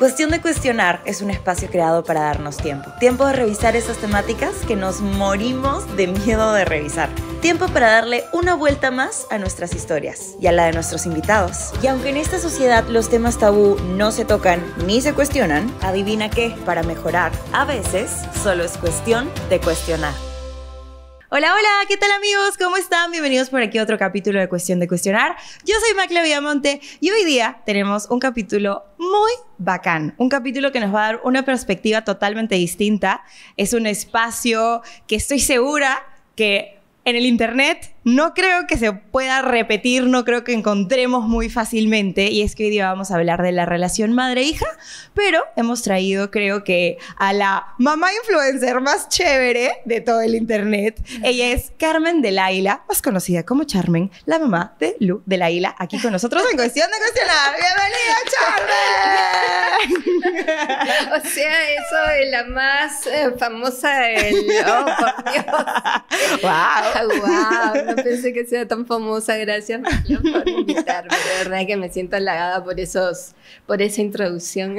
Cuestión de Cuestionar es un espacio creado para darnos tiempo. Tiempo de revisar esas temáticas que nos morimos de miedo de revisar. Tiempo para darle una vuelta más a nuestras historias y a la de nuestros invitados. Y aunque en esta sociedad los temas tabú no se tocan ni se cuestionan, adivina qué, para mejorar, a veces solo es cuestión de cuestionar. Hola, hola, ¿qué tal amigos? ¿Cómo están? Bienvenidos por aquí a otro capítulo de Cuestión de Cuestionar. Yo soy Macla Villamonte y hoy día tenemos un capítulo muy bacán. Un capítulo que nos va a dar una perspectiva totalmente distinta. Es un espacio que estoy segura que en el internet no creo que se pueda repetir, no creo que encontremos muy fácilmente, y es que hoy día vamos a hablar de la relación madre-hija, pero hemos traído, creo que, a la mamá influencer más chévere de todo el internet. Ella es Carmen del Águila, más conocida como Charmen, la mamá de Lu del Águila, aquí con nosotros en Cuestión de Cuestionar. ¡Bienvenida, Charmen! O sea, eso de la más famosa del... ¡Oh, por Dios! ¡Wow! ¡Wow! No pensé que sea tan famosa. Gracias, Macla, por invitarme. De verdad que me siento halagada por esa introducción.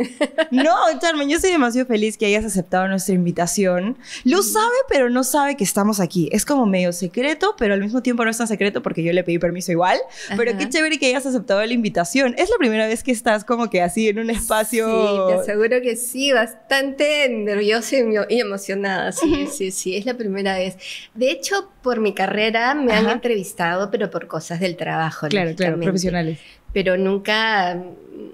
No, Charmen, yo estoy demasiado feliz que hayas aceptado nuestra invitación. Lo sabe, pero no sabe que estamos aquí. Es como medio secreto, pero al mismo tiempo no es tan secreto porque yo le pedí permiso igual. Pero qué chévere que hayas aceptado la invitación. Es la primera vez que estás como que así en un espacio... Sí, te aseguro que sí, bastante nerviosa y emocionada. Sí, es la primera vez. De hecho, por mi carrera me han entrevistado, pero por cosas del trabajo. Claro, profesionales. Pero nunca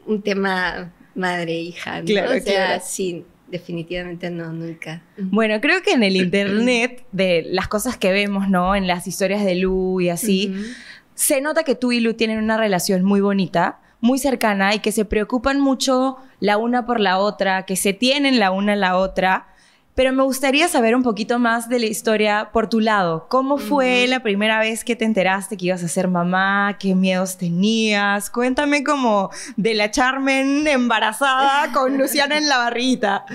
un tema madre-hija, ¿no? Claro, o sea, sí, definitivamente no, nunca. Bueno, creo que en el internet, de las cosas que vemos, ¿no? En las historias de Lu y así, se nota que tú y Lu tienen una relación muy bonita, muy cercana, y que se preocupan mucho la una por la otra, que se tienen la una a la otra. Pero me gustaría saber un poquito más de la historia por tu lado. ¿Cómo fue la primera vez que te enteraste que ibas a ser mamá? ¿Qué miedos tenías? Cuéntame como de la Charmen embarazada con Luciana en la barriguita.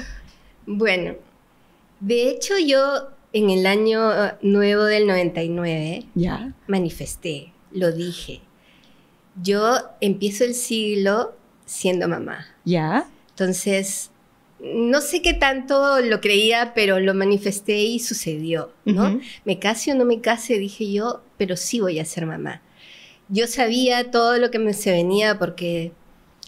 Bueno, de hecho yo en el año nuevo del 99 manifesté, lo dije. Yo empiezo el siglo siendo mamá. ¿Ya? Entonces... no sé qué tanto lo creía, pero lo manifesté y sucedió, ¿no? Me case o no me case, dije yo, pero sí voy a ser mamá. Yo sabía todo lo que se venía porque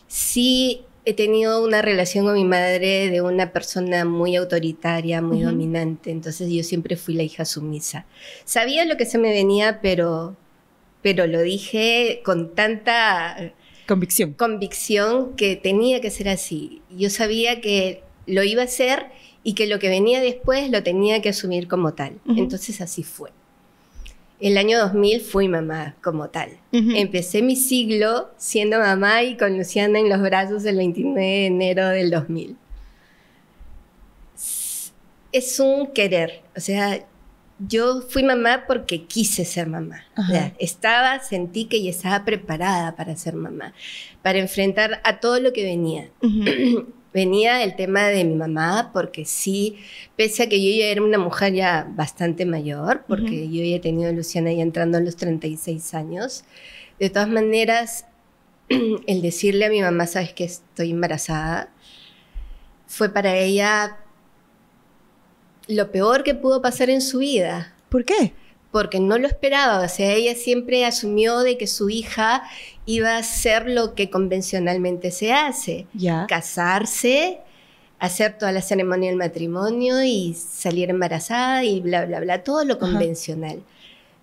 sí he tenido una relación con mi madre de una persona muy autoritaria, muy dominante, entonces yo siempre fui la hija sumisa. Sabía lo que se me venía, pero lo dije con tanta... convicción que tenía que ser así. Yo sabía que lo iba a hacer y que lo que venía después lo tenía que asumir como tal. Entonces así fue. El año 2000 fui mamá como tal. Empecé mi siglo siendo mamá y con Luciana en los brazos el 29 de enero del 2000. Es un querer, o sea... yo fui mamá porque quise ser mamá. O sea, sentí que ya estaba preparada para ser mamá, para enfrentar a todo lo que venía. Venía el tema de mi mamá, porque sí, pese a que yo ya era una mujer ya bastante mayor, porque yo ya he tenido a Luciana ya entrando a los 36 años, de todas maneras, el decirle a mi mamá, ¿sabes que estoy embarazada? Fue para ella... lo peor que pudo pasar en su vida. ¿Por qué? Porque no lo esperaba. O sea, ella siempre asumió de que su hija iba a hacer lo que convencionalmente se hace. Casarse, hacer toda la ceremonia del matrimonio y salir embarazada y bla, bla, bla. Todo lo convencional.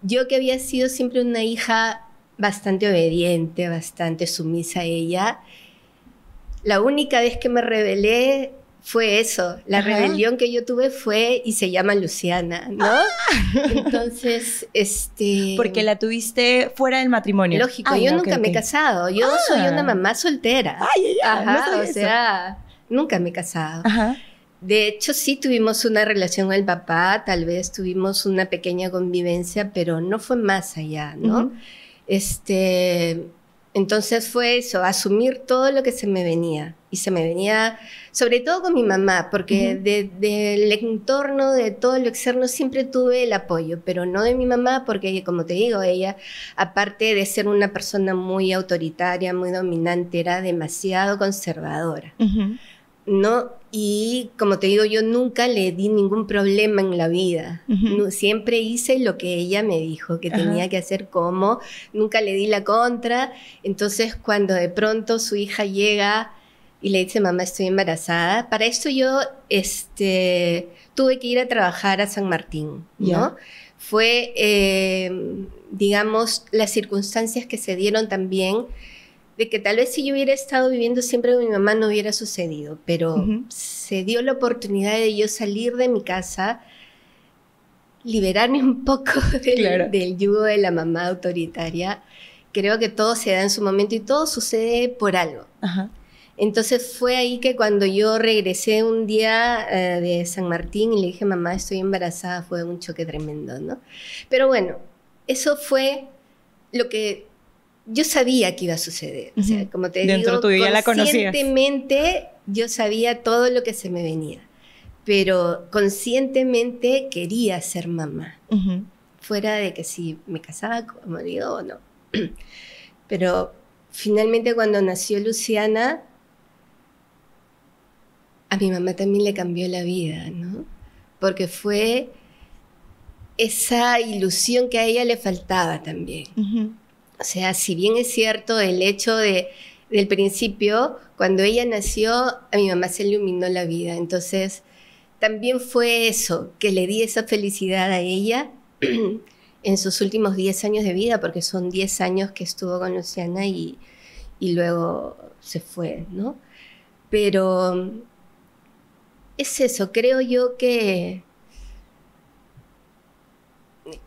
Yo, que había sido siempre una hija bastante obediente, bastante sumisa a ella, la única vez que me rebelé fue eso, la rebelión que yo tuve fue, y se llama Luciana, ¿no? Entonces, porque la tuviste fuera del matrimonio. Lógico, yo nunca me he casado, yo soy una mamá soltera. No o sea, nunca me he casado. De hecho, sí tuvimos una relación con el papá, tal vez tuvimos una pequeña convivencia, pero no fue más allá, ¿no? Entonces fue eso, asumir todo lo que se me venía. Y se me venía, sobre todo con mi mamá, porque del entorno, de todo lo externo, siempre tuve el apoyo, pero no de mi mamá, porque como te digo, ella, aparte de ser una persona muy autoritaria, muy dominante, era demasiado conservadora. ¿No? Y como te digo, yo nunca le di ningún problema en la vida. Siempre hice lo que ella me dijo que tenía que hacer, nunca le di la contra. Entonces, cuando de pronto su hija llega y le dice, mamá, estoy embarazada, para esto yo tuve que ir a trabajar a San Martín, ¿no? Fue, digamos, las circunstancias que se dieron también, de que tal vez si yo hubiera estado viviendo siempre con mi mamá no hubiera sucedido, pero se dio la oportunidad de yo salir de mi casa, liberarme un poco del yugo de la mamá autoritaria. Creo que todo se da en su momento y todo sucede por algo. Entonces fue ahí que cuando yo regresé un día de San Martín y le dije, mamá, estoy embarazada, fue un choque tremendo, ¿no? Pero bueno, eso fue lo que yo sabía que iba a suceder. O sea, como te digo, conscientemente yo sabía todo lo que se me venía, pero conscientemente quería ser mamá, fuera de que si me casaba como digo o no. Pero finalmente cuando nació Luciana, a mi mamá también le cambió la vida, ¿no? Porque fue esa ilusión que a ella le faltaba también. O sea, si bien es cierto el hecho del principio, cuando ella nació, a mi mamá se iluminó la vida. Entonces, también fue eso, que le di esa felicidad a ella en sus últimos 10 años de vida, porque son 10 años que estuvo con Luciana y luego se fue, ¿no? Pero es eso, creo yo que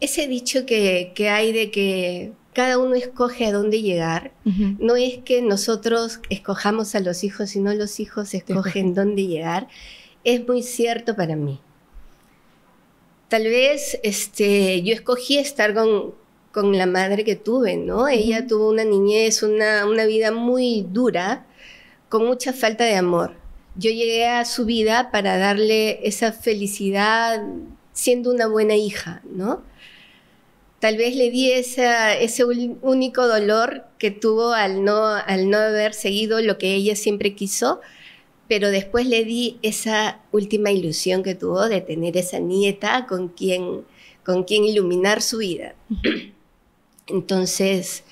ese dicho que hay de que cada uno escoge a dónde llegar, no es que nosotros escojamos a los hijos, sino los hijos escogen dónde llegar, es muy cierto para mí. Tal vez yo escogí estar con la madre que tuve, ¿no? Ella tuvo una niñez, una vida muy dura, con mucha falta de amor. Yo llegué a su vida para darle esa felicidad siendo una buena hija, ¿no? Tal vez le di ese único dolor que tuvo al no haber seguido lo que ella siempre quiso, pero después le di esa última ilusión que tuvo de tener esa nieta con quien iluminar su vida. Entonces,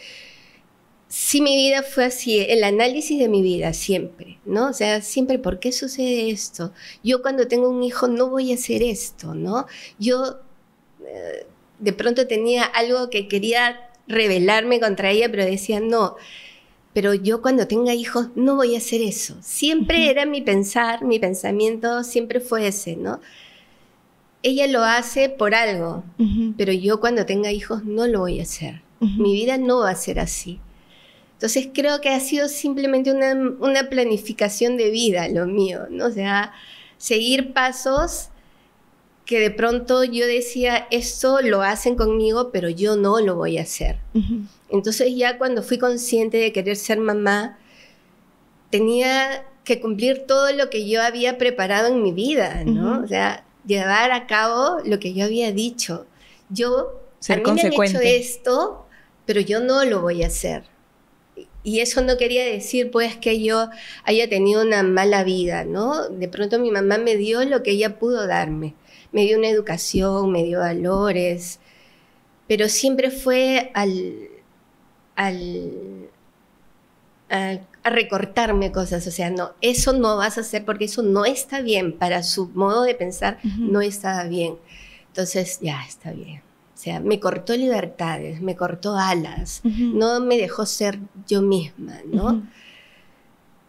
sí, mi vida fue así, el análisis de mi vida siempre, ¿no? O sea, siempre, ¿por qué sucede esto? Yo cuando tengo un hijo no voy a hacer esto, ¿no? Yo de pronto tenía algo que quería rebelarme contra ella, pero decía, no, pero yo cuando tenga hijos no voy a hacer eso. Siempre era mi pensamiento siempre fue ese, ¿no? Ella lo hace por algo, pero yo cuando tenga hijos no lo voy a hacer. Mi vida no va a ser así. Entonces creo que ha sido simplemente una planificación de vida lo mío, ¿no? O sea, seguir pasos que de pronto yo decía, esto lo hacen conmigo, pero yo no lo voy a hacer. Entonces ya cuando fui consciente de querer ser mamá, tenía que cumplir todo lo que yo había preparado en mi vida, ¿no? O sea, llevar a cabo lo que yo había dicho. A mí me han hecho esto, pero yo no lo voy a hacer. Y eso no quería decir, pues, que yo haya tenido una mala vida, ¿no? De pronto mi mamá me dio lo que ella pudo darme. Me dio una educación, me dio valores, pero siempre fue a recortarme cosas. O sea, no, eso no vas a hacer porque eso no está bien. Para su modo de pensar, no estaba bien. Entonces, ya, está bien. O sea, me cortó libertades, me cortó alas, no me dejó ser yo misma, ¿no?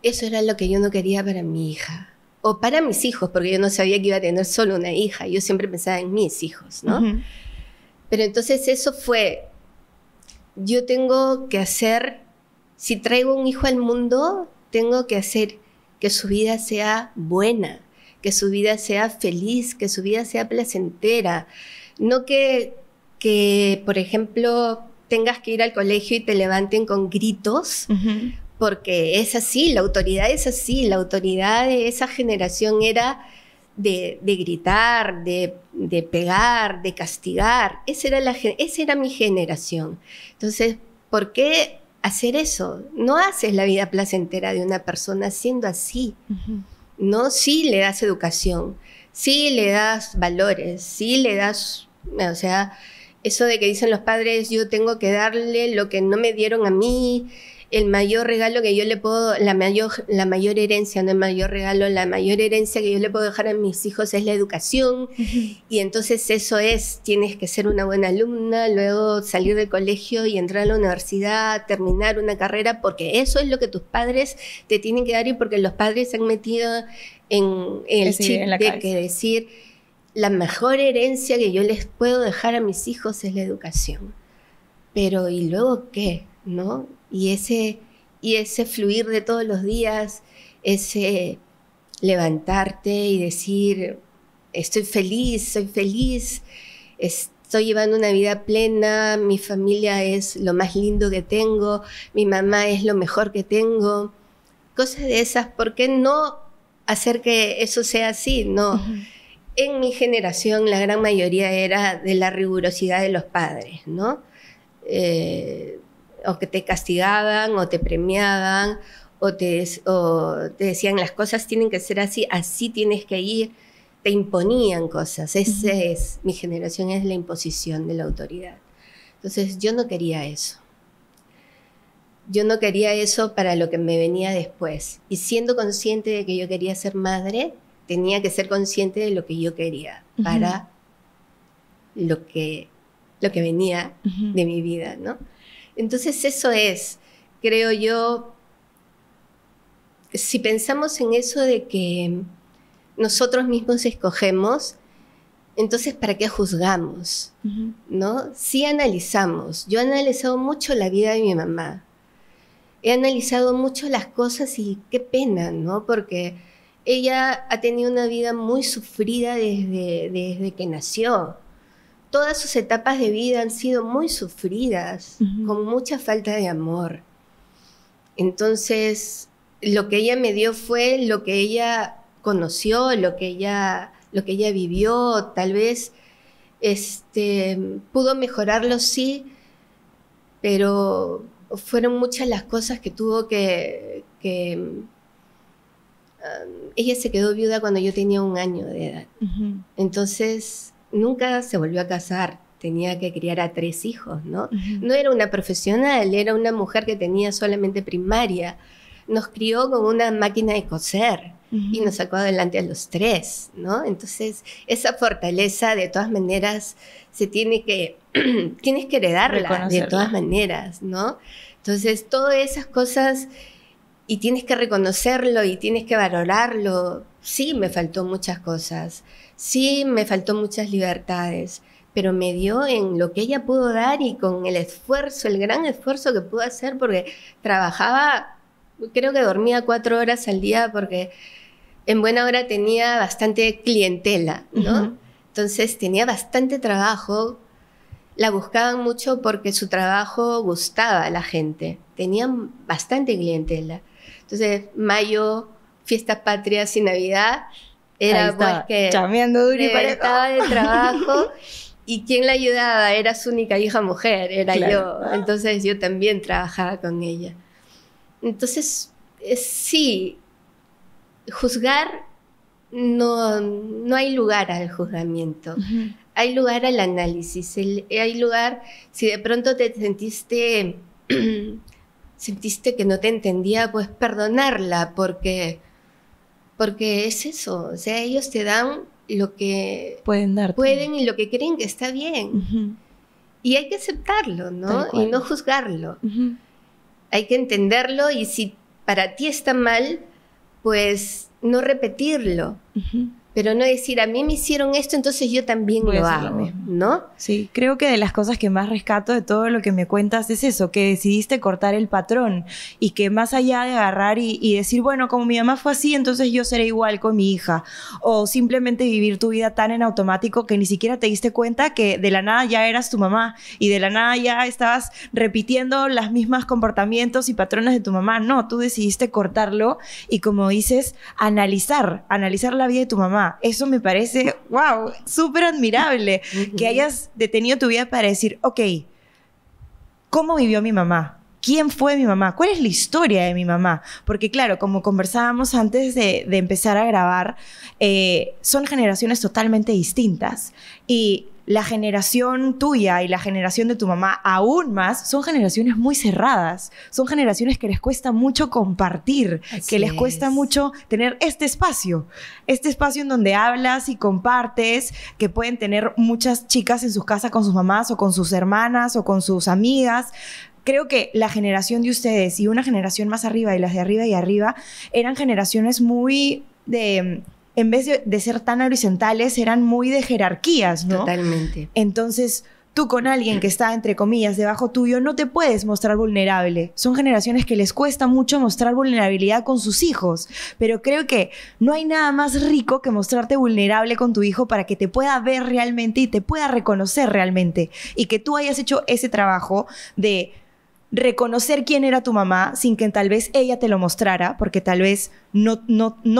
Eso era lo que yo no quería para mi hija. O para mis hijos, porque yo no sabía que iba a tener solo una hija. Yo siempre pensaba en mis hijos, ¿no? Pero entonces eso fue, yo tengo que hacer, si traigo un hijo al mundo, tengo que hacer que su vida sea buena, que su vida sea feliz, que su vida sea placentera. No que por ejemplo, tengas que ir al colegio y te levanten con gritos, porque es así, la autoridad es así, la autoridad de esa generación era de gritar, de pegar, de castigar. Esa era mi generación. Entonces, ¿por qué hacer eso? No haces la vida placentera de una persona siendo así. ¿No? Sí le das educación, sí le das valores, sí le das, o sea, eso de que dicen los padres, yo tengo que darle lo que no me dieron a mí, el mayor regalo que yo le puedo, la mayor herencia, no el mayor regalo, la mayor herencia que yo le puedo dejar a mis hijos es la educación. Y entonces eso es, tienes que ser una buena alumna, luego salir del colegio y entrar a la universidad, terminar una carrera, porque eso es lo que tus padres te tienen que dar y porque los padres se han metido en el chip de que decir, la mejor herencia que yo les puedo dejar a mis hijos es la educación. Pero ¿y luego qué? ¿No? Y ese fluir de todos los días, ese levantarte y decir, estoy feliz, soy feliz, estoy llevando una vida plena, mi familia es lo más lindo que tengo, mi mamá es lo mejor que tengo, cosas de esas. ¿Por qué no hacer que eso sea así? No. En mi generación la gran mayoría era de la rigurosidad de los padres, ¿no? O que te castigaban, o te premiaban, o te decían las cosas tienen que ser así, así tienes que ir, te imponían cosas. Esa es, mi generación es la imposición de la autoridad. Entonces yo no quería eso. Yo no quería eso para lo que me venía después. Y siendo consciente de que yo quería ser madre, tenía que ser consciente de lo que yo quería para lo que venía de mi vida, ¿no? Entonces eso es, creo yo, si pensamos en eso de que nosotros mismos escogemos, entonces ¿para qué juzgamos? ¿No? Sí analizamos. Yo he analizado mucho la vida de mi mamá. He analizado mucho las cosas y qué pena, ¿no? Porque ella ha tenido una vida muy sufrida desde que nació. Todas sus etapas de vida han sido muy sufridas, con mucha falta de amor. Entonces, lo que ella me dio fue lo que ella conoció, lo que ella vivió. Tal vez pudo mejorarlo, sí, pero fueron muchas las cosas que tuvo que ella se quedó viuda cuando yo tenía 1 año de edad. Entonces nunca se volvió a casar, tenía que criar a 3 hijos, ¿no? No era una profesional, era una mujer que tenía solamente primaria. Nos crió con una máquina de coser y nos sacó adelante a los 3, ¿no? Entonces, esa fortaleza, de todas maneras, tienes que heredarla, de todas maneras, ¿no? Entonces, todas esas cosas, y tienes que reconocerlo y tienes que valorarlo. Sí, me faltó muchas cosas. Sí, me faltó muchas libertades, pero me dio en lo que ella pudo dar y con el esfuerzo, el gran esfuerzo que pudo hacer, porque trabajaba, creo que dormía 4 horas al día porque en buena hora tenía bastante clientela, ¿no? Entonces tenía bastante trabajo, la buscaban mucho porque su trabajo gustaba a la gente, tenían bastante clientela. Entonces, mayo, fiestas patrias y Navidad, era pues que chameando duro y parejo. Estaba de trabajo y quien la ayudaba era su única hija mujer, era yo. Entonces yo también trabajaba con ella. Entonces, sí, juzgar, no hay lugar al juzgamiento. Hay lugar al análisis, hay lugar, si de pronto te sentiste que no te entendía, pues perdonarla, porque es eso, o sea, ellos te dan lo que pueden y lo que creen que está bien. Y hay que aceptarlo, ¿no? Y no juzgarlo. Hay que entenderlo y si para ti está mal, pues no repetirlo. pero no decir, a mí me hicieron esto, entonces yo también Voy a lo hacer lo hago, mismo. ¿no? Sí, creo que de las cosas que más rescato de todo lo que me cuentas es eso, que decidiste cortar el patrón y que más allá de agarrar y decir, bueno, como mi mamá fue así, entonces yo seré igual con mi hija, o simplemente vivir tu vida tan en automático que ni siquiera te diste cuenta que de la nada ya eras tu mamá y de la nada ya estabas repitiendo las mismas comportamientos y patrones de tu mamá. No, tú decidiste cortarlo y, como dices, analizar la vida de tu mamá. Eso me parece, wow, súper admirable. Que hayas detenido tu vida para decir, ok, ¿cómo vivió mi mamá? ¿Quién fue mi mamá? ¿Cuál es la historia de mi mamá? Porque claro, como conversábamos antes de empezar a grabar, son generaciones totalmente distintas. Y la generación tuya y la generación de tu mamá aún más son generaciones muy cerradas. Son generaciones que les cuesta mucho compartir, que les cuesta mucho tener este espacio en donde hablas y compartes, que pueden tener muchas chicas en sus casas con sus mamás o con sus hermanas o con sus amigas. Creo que la generación de ustedes y una generación más arriba y las de arriba y arriba eran generaciones muy de... En vez de ser tan horizontales, eran muy de jerarquías, ¿no? Totalmente. Entonces, tú con alguien que está, entre comillas, debajo tuyo, no te puedes mostrar vulnerable. Son generaciones que les cuesta mucho mostrar vulnerabilidad con sus hijos, pero creo que no hay nada más rico que mostrarte vulnerable con tu hijo para que te pueda ver realmente y te pueda reconocer realmente. Y que tú hayas hecho ese trabajo de reconocer quién era tu mamá sin que tal vez ella te lo mostrara, porque tal vez no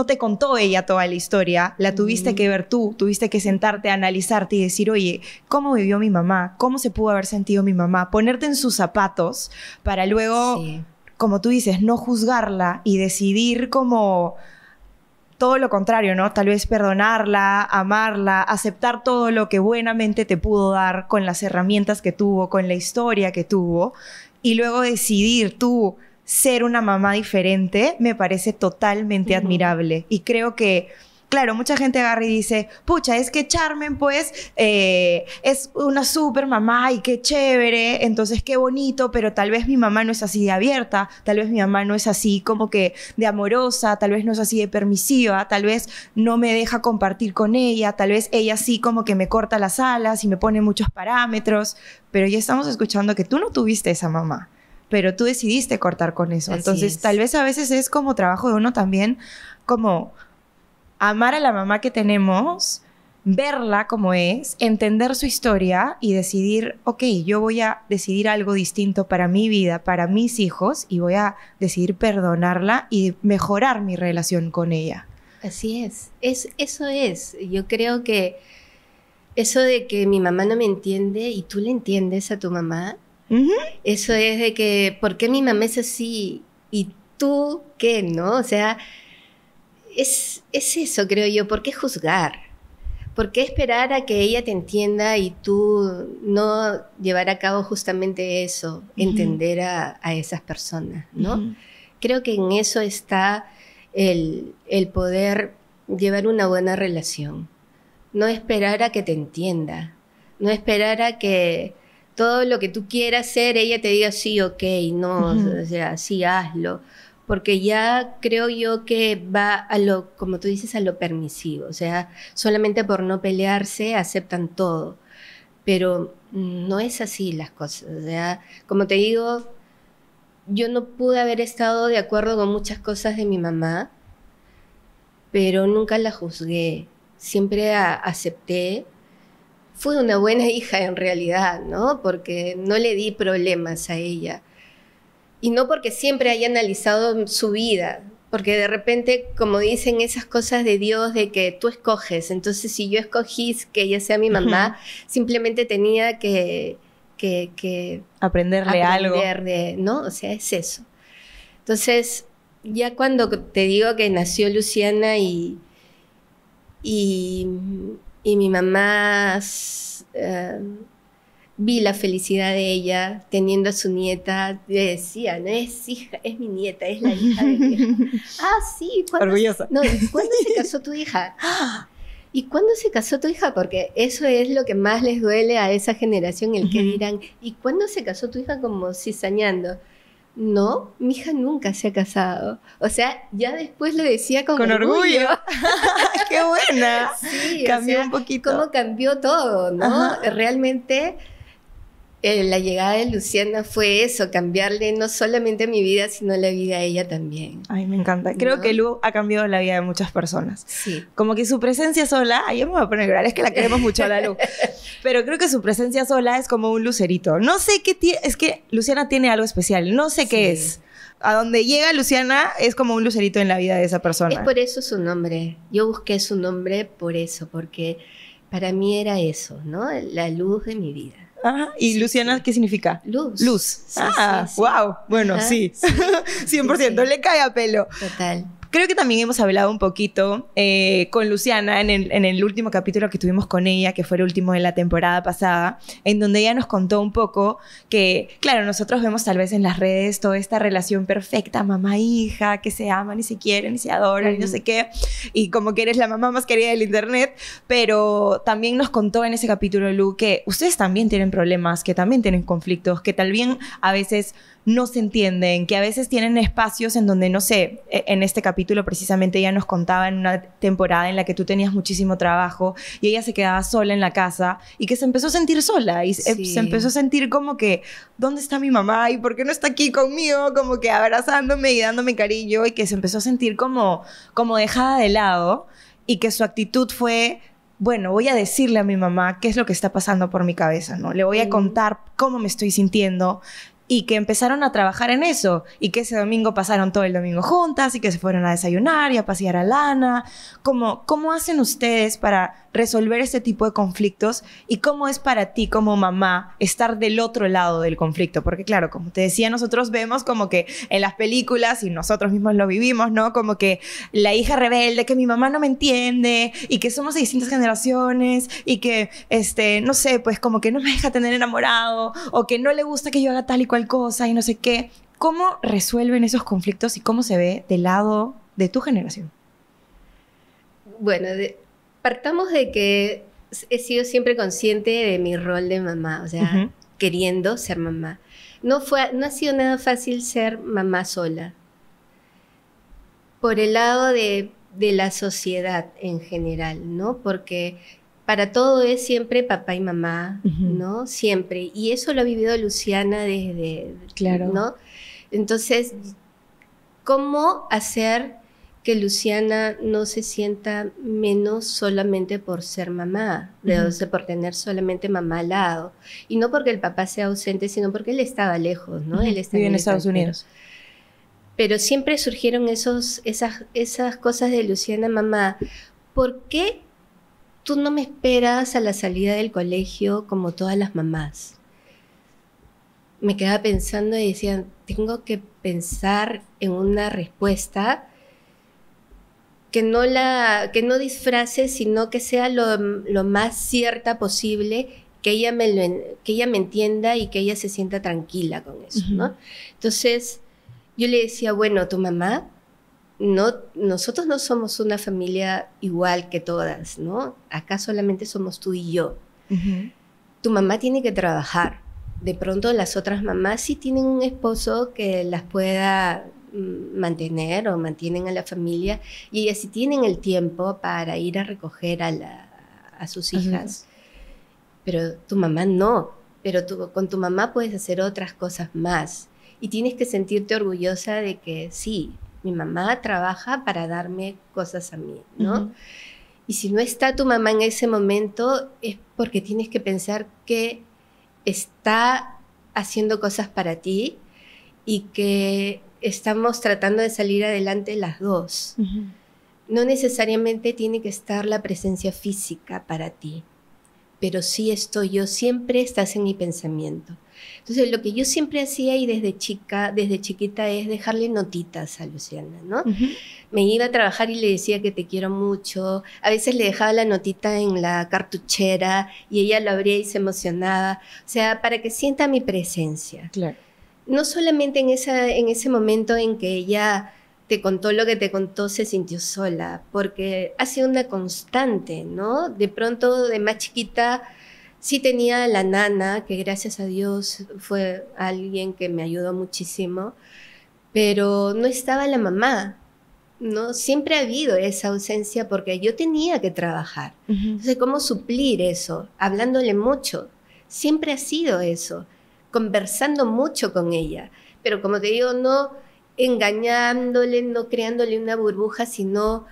te contó ella toda la historia, la tuviste que ver tú, tuviste que sentarte, analizarte y decir, oye, ¿cómo vivió mi mamá? ¿Cómo se pudo haber sentido mi mamá? Ponerte en sus zapatos para luego, como tú dices, no juzgarla y decidir como todo lo contrario, ¿no? Tal vez perdonarla, amarla, aceptar todo lo que buenamente te pudo dar con las herramientas que tuvo, con la historia que tuvo, y luego decidir tú ser una mamá diferente, me parece totalmente admirable. Y creo que, claro, mucha gente agarra y dice, pucha, es que Charmen, pues, es una súper mamá y qué chévere, entonces qué bonito, pero tal vez mi mamá no es así de abierta, tal vez mi mamá no es así como que de amorosa, tal vez no es así de permisiva, tal vez no me deja compartir con ella, tal vez ella sí como que me corta las alas y me pone muchos parámetros, pero ya estamos escuchando que tú no tuviste esa mamá, pero tú decidiste cortar con eso. Entonces, tal vez a veces es como trabajo de uno también, como amar a la mamá que tenemos, verla como es, entender su historia y decidir, ok, yo voy a decidir algo distinto para mi vida, para mis hijos, y voy a decidir perdonarla y mejorar mi relación con ella. Así es. Eso es. Yo creo que eso de que mi mamá no me entiende y tú le entiendes a tu mamá, eso es de que, ¿por qué mi mamá es así? ¿Y tú qué, no? O sea, es eso, creo yo. ¿Por qué juzgar? ¿Por qué esperar a que ella te entienda y tú no llevar a cabo justamente eso, entender a esas personas, ¿no? Creo que en eso está el poder llevar una buena relación. No esperar a que te entienda, no esperar a que todo lo que tú quieras hacer, ella te diga sí, ok, no, o sea, sí, hazlo. Porque ya creo yo que va a lo, como tú dices, a lo permisivo. O sea, solamente por no pelearse aceptan todo. Pero no es así las cosas. O sea, como te digo, yo no pude haber estado de acuerdo con muchas cosas de mi mamá, pero nunca la juzgué. Siempre acepté. Fui una buena hija en realidad, ¿no? Porque no le di problemas a ella. Y no porque siempre haya analizado su vida, porque de repente, como dicen esas cosas de Dios, de que tú escoges. Entonces, si yo escogí que ella sea mi mamá, simplemente tenía que aprenderle algo. ¿no? O sea, es eso. Entonces, ya cuando te digo que nació Luciana y mi mamá... vi la felicidad de ella teniendo a su nieta. Le decía, no es hija, es mi nieta, es la hija de mi hija. Ah, sí. Orgullosa. No, ¿cuándo se casó tu hija? ¿Y cuándo se casó tu hija? Porque eso es lo que más les duele a esa generación, el que dirán, ¿y cuándo se casó tu hija? Como cizañando. No, mi hija nunca se ha casado. O sea, ya después lo decía con orgullo. ¡Qué buena! Sí, cambió o sea, un poquito. cómo cambió todo, ¿no? Ajá. Realmente la llegada de Luciana fue eso, cambiarle no solamente mi vida, sino la vida a ella también. Ay, me encanta. Creo que Lu ha cambiado la vida de muchas personas. Sí. Como que su presencia sola, ay, yo me voy a poner a llorar, es que la queremos mucho a la Lu. Pero creo que su presencia sola es como un lucerito. No sé qué tiene, es que Luciana tiene algo especial, no sé qué es. A donde llega Luciana es como un lucerito en la vida de esa persona. Es por eso su nombre. Yo busqué su nombre por eso, porque para mí era eso, ¿no? La luz de mi vida. Ajá. ¿Y Sí, Luciana qué significa? Luz. Luz. Sí, sí. Wow. Bueno, Ajá, sí. sí. 100%, Sí. le cae a pelo. Total. Creo que también hemos hablado un poquito con Luciana en el último capítulo que tuvimos con ella, que fue el último de la temporada pasada, en donde ella nos contó un poco que, claro, nosotros vemos tal vez en las redes toda esta relación perfecta, mamá-hija, que se aman y se quieren y se adoran y no sé qué, y como que eres la mamá más querida del internet, pero también nos contó en ese capítulo, Lu, que ustedes también tienen problemas, que también tienen conflictos, que tal vez a veces no se entienden, que a veces tienen espacios en donde, no sé, en este capítulo precisamente ella nos contaba en una temporada en la que tú tenías muchísimo trabajo y ella se quedaba sola en la casa y que se empezó a sentir sola y Sí. se empezó a sentir como que, ¿dónde está mi mamá? ¿Y por qué no está aquí conmigo? Como que abrazándome y dándome cariño y que se empezó a sentir como dejada de lado y que su actitud fue... Bueno, voy a decirle a mi mamá qué es lo que está pasando por mi cabeza, ¿no? Le voy a contar cómo me estoy sintiendo y que empezaron a trabajar en eso y que ese domingo pasaron todo el domingo juntas y que se fueron a desayunar y a pasear a Lana. ¿Cómo hacen ustedes para resolver este tipo de conflictos y cómo es para ti como mamá estar del otro lado del conflicto? Porque claro, como te decía, nosotros vemos como que en las películas y nosotros mismos lo vivimos, ¿no? Como que la hija rebelde, que mi mamá no me entiende y que somos de distintas generaciones y que, no sé, pues como que no me deja tener enamorado o que no le gusta que yo haga tal y cual cosa y no sé qué. ¿Cómo resuelven esos conflictos y cómo se ve del lado de tu generación? Bueno, partamos de que he sido siempre consciente de mi rol de mamá, o sea, queriendo ser mamá. No ha sido nada fácil ser mamá sola. Por el lado de la sociedad en general, ¿no? Porque para todo es siempre papá y mamá, ¿no? Siempre. Y eso lo ha vivido Luciana desde... Claro. ¿no? Entonces, ¿cómo hacer que Luciana no se sienta menos solamente por ser mamá, por tener solamente mamá al lado? Y no porque el papá sea ausente, sino porque él estaba lejos, ¿no? Él está vive en Estados Unidos. Pero siempre surgieron esas cosas de Luciana, mamá, ¿por qué tú no me esperas a la salida del colegio como todas las mamás? Me quedaba pensando y decía, tengo que pensar en una respuesta que no disfrace, sino que sea lo más cierta posible, que ella me entienda y que ella se sienta tranquila con eso, ¿no? Entonces, yo le decía, bueno, tu mamá, nosotros no somos una familia igual que todas, ¿no? Acá solamente somos tú y yo. Tu mamá tiene que trabajar. De pronto las otras mamás sí tienen un esposo que las pueda mantener o mantienen a la familia y ellas sí tienen el tiempo para ir a recoger a sus hijas. Pero tu mamá no. Pero con tu mamá puedes hacer otras cosas más. Y tienes que sentirte orgullosa de que sí, mi mamá trabaja para darme cosas a mí, ¿no? Y si no está tu mamá en ese momento, es porque tienes que pensar que está haciendo cosas para ti y que estamos tratando de salir adelante las dos. No necesariamente tiene que estar la presencia física para ti, pero sí estoy yo, siempre estás en mi pensamiento. Entonces, lo que yo siempre hacía y desde chiquita es dejarle notitas a Luciana, ¿no? Me iba a trabajar y le decía que te quiero mucho. A veces le dejaba la notita en la cartuchera y ella la abría y se emocionaba. O sea, para que sienta mi presencia. Claro. No solamente en ese momento en que ella te contó lo que te contó, se sintió sola, porque ha sido una constante, ¿no? De pronto, de más chiquita, Sí tenía la nana, que gracias a Dios fue alguien que me ayudó muchísimo, pero no estaba la mamá, ¿no? Siempre ha habido esa ausencia porque yo tenía que trabajar. Entonces, ¿cómo suplir eso? Hablándole mucho. Siempre ha sido eso, conversando mucho con ella. Pero como te digo, no engañándole, no creándole una burbuja, sino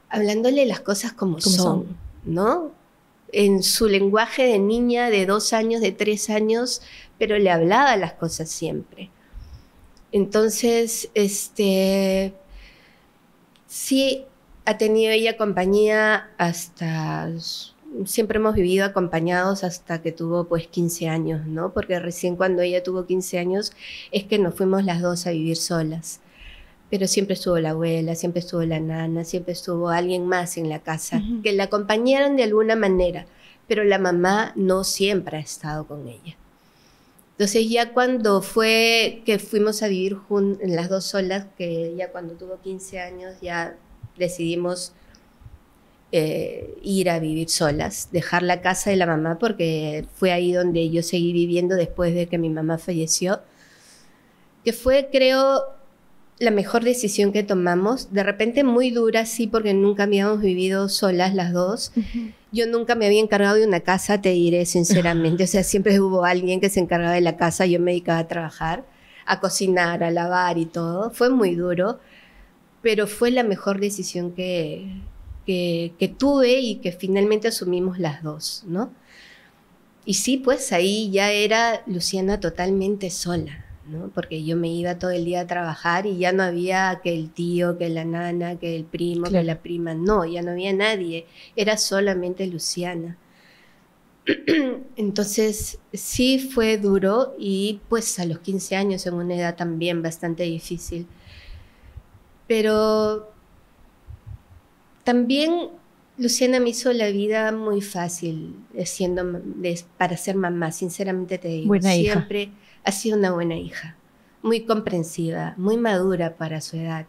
hablándole las cosas como son, ¿no? En su lenguaje de niña de 2 años, de 3 años, pero le hablaba las cosas siempre. Entonces, sí ha tenido ella compañía siempre hemos vivido acompañados hasta que tuvo pues 15 años, ¿no? Porque recién cuando ella tuvo 15 años es que nos fuimos las dos a vivir solas. Pero siempre estuvo la abuela, siempre estuvo la nana, siempre estuvo alguien más en la casa, que la acompañaron de alguna manera, pero la mamá no siempre ha estado con ella. Entonces ya cuando fue que fuimos a vivir las dos solas, que ya cuando tuvo 15 años ya decidimos ir a vivir solas, dejar la casa de la mamá, porque fue ahí donde yo seguí viviendo después de que mi mamá falleció, que fue, creo, la mejor decisión que tomamos, de repente muy dura, sí, porque nunca habíamos vivido solas las dos. Yo nunca me había encargado de una casa, te diré sinceramente, o sea, siempre hubo alguien que se encargaba de la casa, yo me dedicaba a trabajar, a cocinar, a lavar y todo. Fue muy duro, pero fue la mejor decisión que tuve y que finalmente asumimos las dos, ¿no? Y sí, pues ahí ya era Luciana totalmente sola, ¿no? Porque yo me iba todo el día a trabajar y ya no había que el tío, que la nana, que el primo, claro, que la prima, no, ya no había nadie, era solamente Luciana. Entonces sí fue duro y pues a los 15 años en una edad también bastante difícil, pero también Luciana me hizo la vida muy fácil para ser mamá, sinceramente te digo. Buena siempre hija. Ha sido una buena hija, muy comprensiva, muy madura para su edad.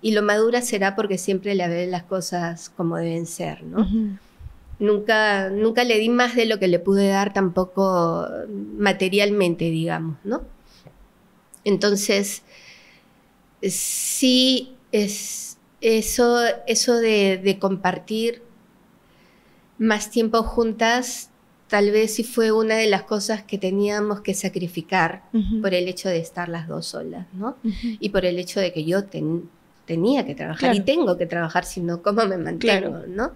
Y lo madura será porque siempre la ve las cosas como deben ser, ¿no? Nunca le di más de lo que le pude dar tampoco materialmente, digamos, ¿no? Entonces, sí es eso de compartir más tiempo juntas, tal vez sí fue una de las cosas que teníamos que sacrificar por el hecho de estar las dos solas, ¿no? Y por el hecho de que yo tenía que trabajar, claro, y tengo que trabajar, si no, ¿cómo me mantengo, claro, ¿no?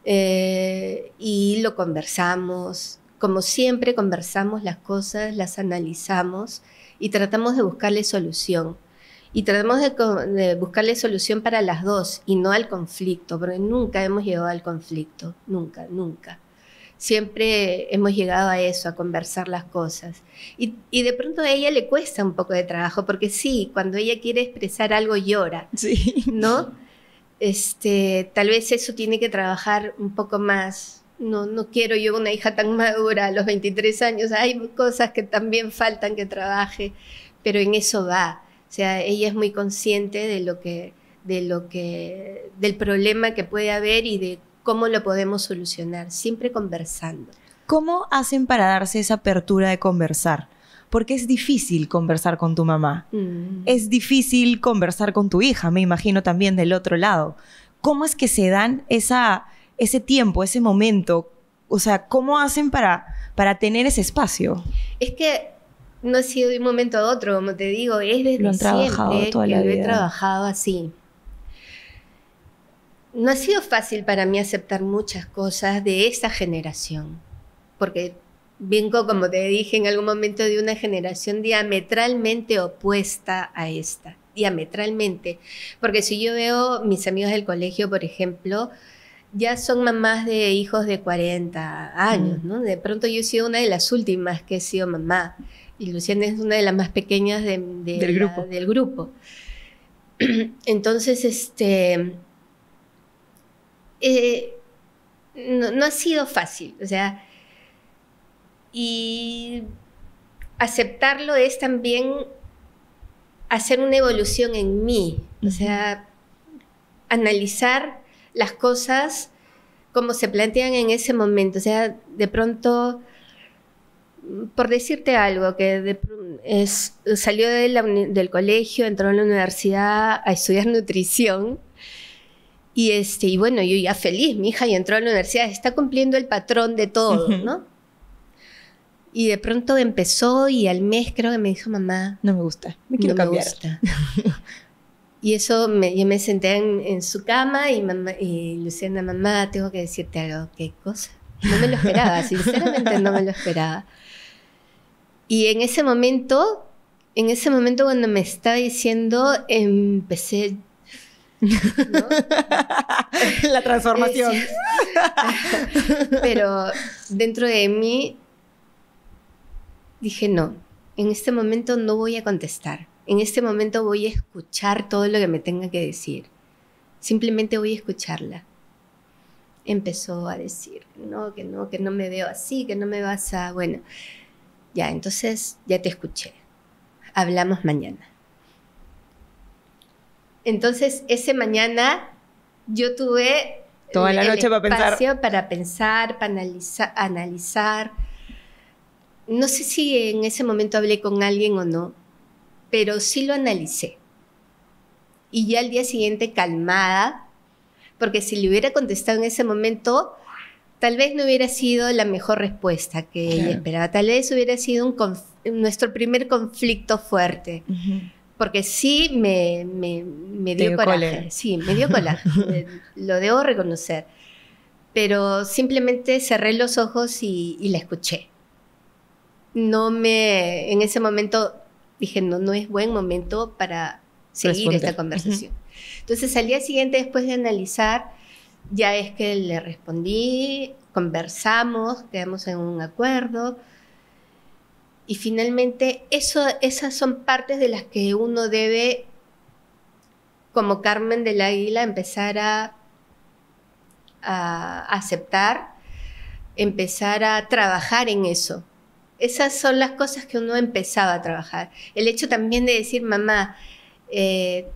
Y lo conversamos, como siempre conversamos las cosas, las analizamos y tratamos de buscarle solución. Y tratamos de buscarle solución para las dos y no al conflicto, porque nunca hemos llegado al conflicto, nunca, nunca. Siempre hemos llegado a eso, a conversar las cosas. Y de pronto a ella le cuesta un poco de trabajo, porque sí, cuando ella quiere expresar algo llora, sí, ¿no? Tal vez eso tiene que trabajar un poco más. No quiero yo una hija tan madura a los 23 años, hay cosas que también faltan que trabaje, pero en eso va. O sea, ella es muy consciente del problema que puede haber y de cómo lo podemos solucionar, siempre conversando. ¿Cómo hacen para darse esa apertura de conversar? Porque es difícil conversar con tu mamá. Es difícil conversar con tu hija, me imagino también del otro lado. ¿Cómo es que se dan ese tiempo, ese momento? O sea, ¿cómo hacen para tener ese espacio? Es que no ha sido de un momento a otro, como te digo, es desde lo han trabajado siempre toda que la lo vida. He trabajado así. No ha sido fácil para mí aceptar muchas cosas de esta generación, porque vengo, como te dije en algún momento, de una generación diametralmente opuesta a esta, diametralmente. Porque si yo veo mis amigos del colegio, por ejemplo, ya son mamás de hijos de 40 años, ¿no? De pronto yo he sido una de las últimas que he sido mamá. Y Luciana es una de las más pequeñas del grupo. Entonces, no ha sido fácil, o sea, y aceptarlo es también hacer una evolución en mí, o sea, analizar las cosas como se plantean en ese momento. O sea, de pronto, por decirte algo, que salió del colegio, entró en la universidad a estudiar nutrición. Y bueno, yo ya feliz, mi hija ya entró a la universidad, está cumpliendo el patrón de todo, ¿no? Y de pronto empezó y al mes creo que me dijo, mamá, no me gusta, me quiero cambiar. Me gusta. Y eso, yo me senté en su cama y Luciana, mamá, tengo que decirte algo. ¿Qué cosa? No me lo esperaba, sinceramente no me lo esperaba. Y en ese momento cuando me estaba diciendo, empecé... ¿no? La transformación. Pero dentro de mí dije, no, en este momento no voy a contestar. En este momento voy a escuchar todo lo que me tenga que decir. Simplemente voy a escucharla. Empezó a decir, que no me veo así, que no me vas a... Bueno, ya, entonces ya te escuché. Hablamos mañana. Entonces, ese mañana yo tuve toda la noche para pensar, para analizar. No sé si en ese momento hablé con alguien o no, pero sí lo analicé. Y ya al día siguiente calmada, porque si le hubiera contestado en ese momento, tal vez no hubiera sido la mejor respuesta que ella esperaba. Tal vez hubiera sido nuestro primer conflicto fuerte. Porque sí me dio coraje. Sí, me dio coraje. Lo debo reconocer. Pero simplemente cerré los ojos y la escuché. En ese momento dije, no es buen momento para seguir esta conversación. Entonces, al día siguiente, después de analizar, ya es que le respondí, conversamos, quedamos en un acuerdo. Y finalmente, esas son partes de las que uno debe, como Carmen del Águila, empezar a aceptar, empezar a trabajar en eso. Esas son las cosas que uno empezaba a trabajar. El hecho también de decir, mamá,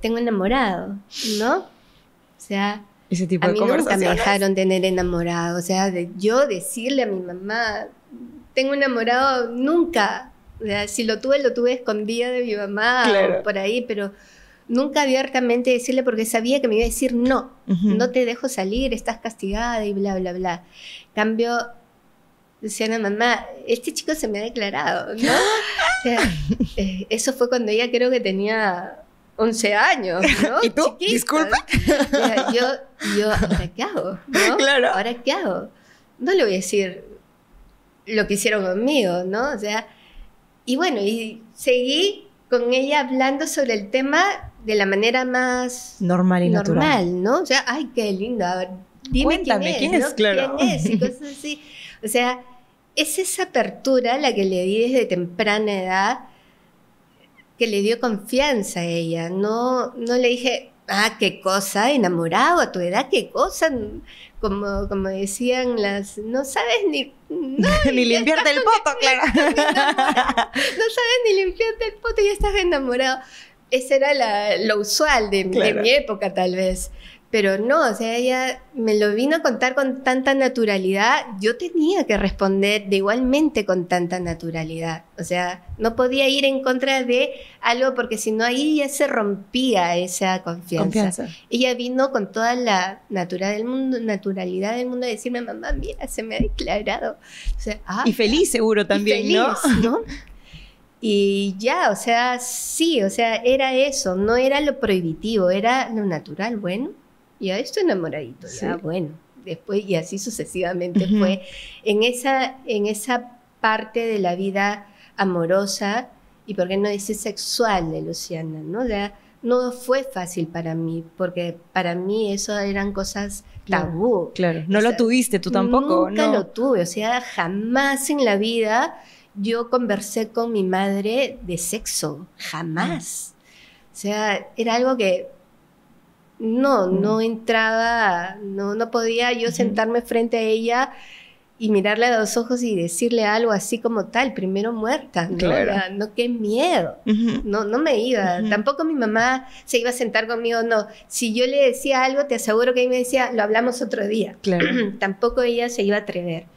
tengo enamorado, ¿no? O sea, ese tipo a de mí nunca me dejaron tener enamorado. O sea, yo decirle a mi mamá... Tengo enamorado, nunca. O sea, si lo tuve escondida de mi mamá o por ahí, pero nunca abiertamente decirle porque sabía que me iba a decir no, no te dejo salir, estás castigada y bla, bla, bla. Cambio, decían a mamá, este chico se me ha declarado, ¿no? O sea, eso fue cuando ella creo que tenía 11 años, ¿no? ¿Y tú? Chiquita. Disculpa. O sea, yo, ¿ahora qué hago? ¿No? Claro. ¿Ahora qué hago? No le voy a decir lo que hicieron conmigo, ¿no? O sea, y bueno, y seguí con ella hablando sobre el tema de la manera más normal y natural, ¿no? O sea, ay, qué lindo, a ver, dime cuéntame, quién es, ¿no? Claro. ¿Quién es? Y cosas así. O sea, es esa apertura la que le di desde temprana edad que le dio confianza a ella. No le dije, qué cosa, enamorado a tu edad, qué cosa... Como decían no sabes ni... No, ni limpiarte el poto, claro. No sabes ni limpiarte el poto y ya estás enamorado. Ese era lo usual de mi época, tal vez. Pero no, o sea, ella me lo vino a contar con tanta naturalidad. Yo tenía que responder de igualmente con tanta naturalidad. O sea, no podía ir en contra de algo porque si no ahí ya se rompía esa confianza. Ella vino con toda la naturalidad del mundo a decirme, mamá, mira, se me ha declarado. O sea, y feliz seguro también, feliz, ¿no? Y ya, o sea, sí, o sea, era eso, no era lo prohibitivo, era lo natural, bueno. Ya estoy enamoradito, ya, bueno, después y así sucesivamente fue en esa parte de la vida amorosa y por qué no decir sexual de Luciana, ¿no? O sea, no fue fácil para mí, porque para mí eso eran cosas tabú. Claro, no lo tuviste tú tampoco, nunca lo tuve, o sea, jamás en la vida yo conversé con mi madre de sexo, jamás. O sea, era algo que no entraba, no podía yo sentarme frente a ella y mirarle a los ojos y decirle algo así como tal, primero muerta, ¿no? Claro. No, qué miedo. No me iba. Tampoco mi mamá se iba a sentar conmigo, no. Si yo le decía algo, te aseguro que ella me decía, lo hablamos otro día. Claro. Tampoco ella se iba a atrever.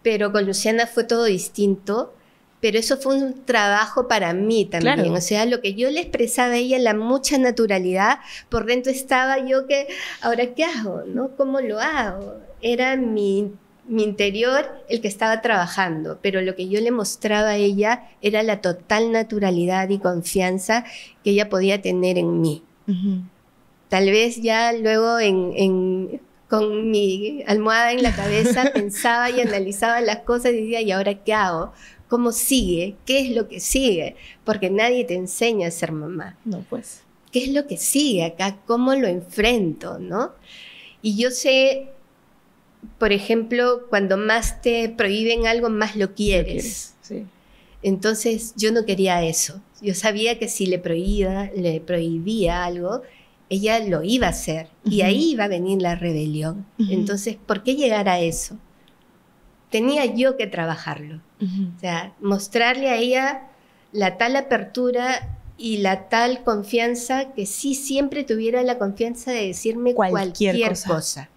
Pero con Luciana fue todo distinto. Pero eso fue un trabajo para mí también. Claro. O sea, lo que yo le expresaba a ella, la mucha naturalidad, por dentro estaba yo que, ¿ahora qué hago? ¿No? ¿Cómo lo hago? Era mi interior el que estaba trabajando, pero lo que yo le mostraba a ella era la total naturalidad y confianza que ella podía tener en mí. Tal vez ya luego con mi almohada en la cabeza pensaba y analizaba las cosas y decía, ¿y ahora qué hago? ¿Cómo sigue? ¿Qué es lo que sigue? Porque nadie te enseña a ser mamá. No, pues. ¿Qué es lo que sigue acá? ¿Cómo lo enfrento? ¿No? Y yo sé, por ejemplo, cuando más te prohíben algo, más lo quieres. Sí. Entonces yo no quería eso. Yo sabía que si le prohibía algo, ella lo iba a hacer. Y ahí iba a venir la rebelión. Entonces, ¿por qué llegar a eso? Tenía yo que trabajarlo. O sea, mostrarle a ella la tal apertura y la tal confianza que sí siempre tuviera la confianza de decirme cualquier cosa.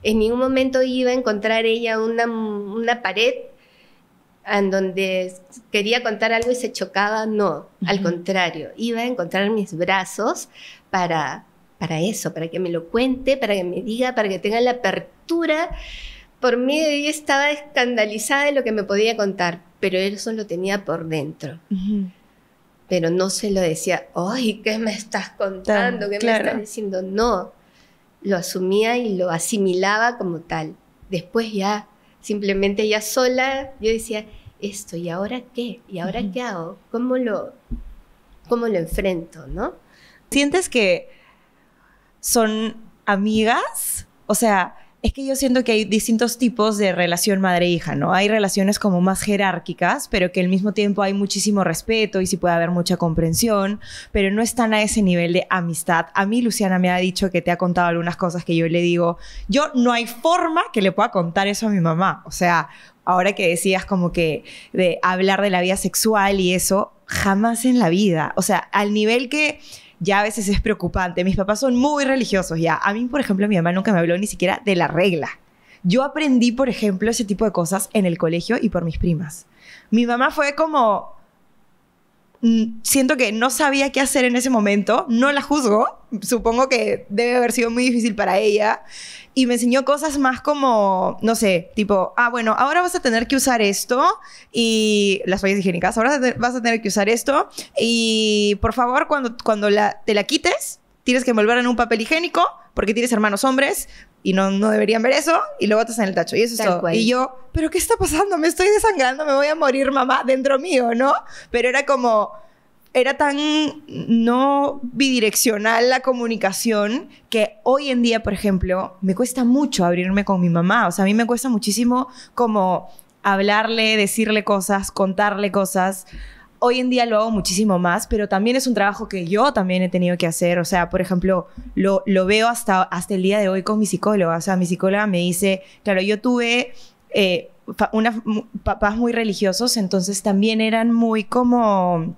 En ningún momento iba a encontrar ella una pared en donde quería contar algo y se chocaba. No, al contrario, iba a encontrar mis brazos para eso, para que me lo cuente, para que me diga, para que tenga la apertura. Por mí ella estaba escandalizada de lo que me podía contar, pero eso lo tenía por dentro. Pero no se lo decía, ¡ay, qué me estás contando! ¿Qué me estás diciendo? No, lo asumía y lo asimilaba como tal. Después ya, simplemente ya sola, yo decía, esto, ¿y ahora qué? ¿Y ahora qué hago? ¿Cómo lo enfrento, no? ¿Sientes que son amigas? O sea, es que yo siento que hay distintos tipos de relación madre-hija, ¿no? Hay relaciones como más jerárquicas, pero que al mismo tiempo hay muchísimo respeto y sí puede haber mucha comprensión, pero no están a ese nivel de amistad. A mí Luciana me ha dicho que te ha contado algunas cosas que yo le digo, yo no hay forma que le pueda contar eso a mi mamá. O sea, ahora que decías como que de hablar de la vida sexual y eso, jamás en la vida. O sea, al nivel que ya a veces es preocupante. Mis papás son muy religiosos ya. A mí, por ejemplo, mi mamá nunca me habló ni siquiera de la regla. Yo aprendí, por ejemplo, ese tipo de cosas en el colegio y por mis primas. Mi mamá fue como... siento que no sabía qué hacer en ese momento. No la juzgo. Supongo que debe haber sido muy difícil para ella. Y me enseñó cosas más como, no sé, tipo, bueno, ahora vas a tener que usar esto y las toallas higiénicas, ahora vas a tener que usar esto y por favor, cuando te la quites, tienes que envolverla en un papel higiénico porque tienes hermanos hombres y no deberían ver eso y lo botas en el tacho y eso es todo. Cual. Y yo, ¿pero qué está pasando? Me estoy desangrando, me voy a morir, mamá, dentro mío, ¿no? Pero era como... Era tan no bidireccional la comunicación que hoy en día, por ejemplo, me cuesta mucho abrirme con mi mamá. O sea, a mí me cuesta muchísimo como hablarle, decirle cosas, contarle cosas. Hoy en día lo hago muchísimo más, pero también es un trabajo que yo también he tenido que hacer. O sea, por ejemplo, lo veo hasta el día de hoy con mi psicóloga. O sea, mi psicóloga me dice, claro, yo tuve papás muy religiosos, entonces también eran muy como...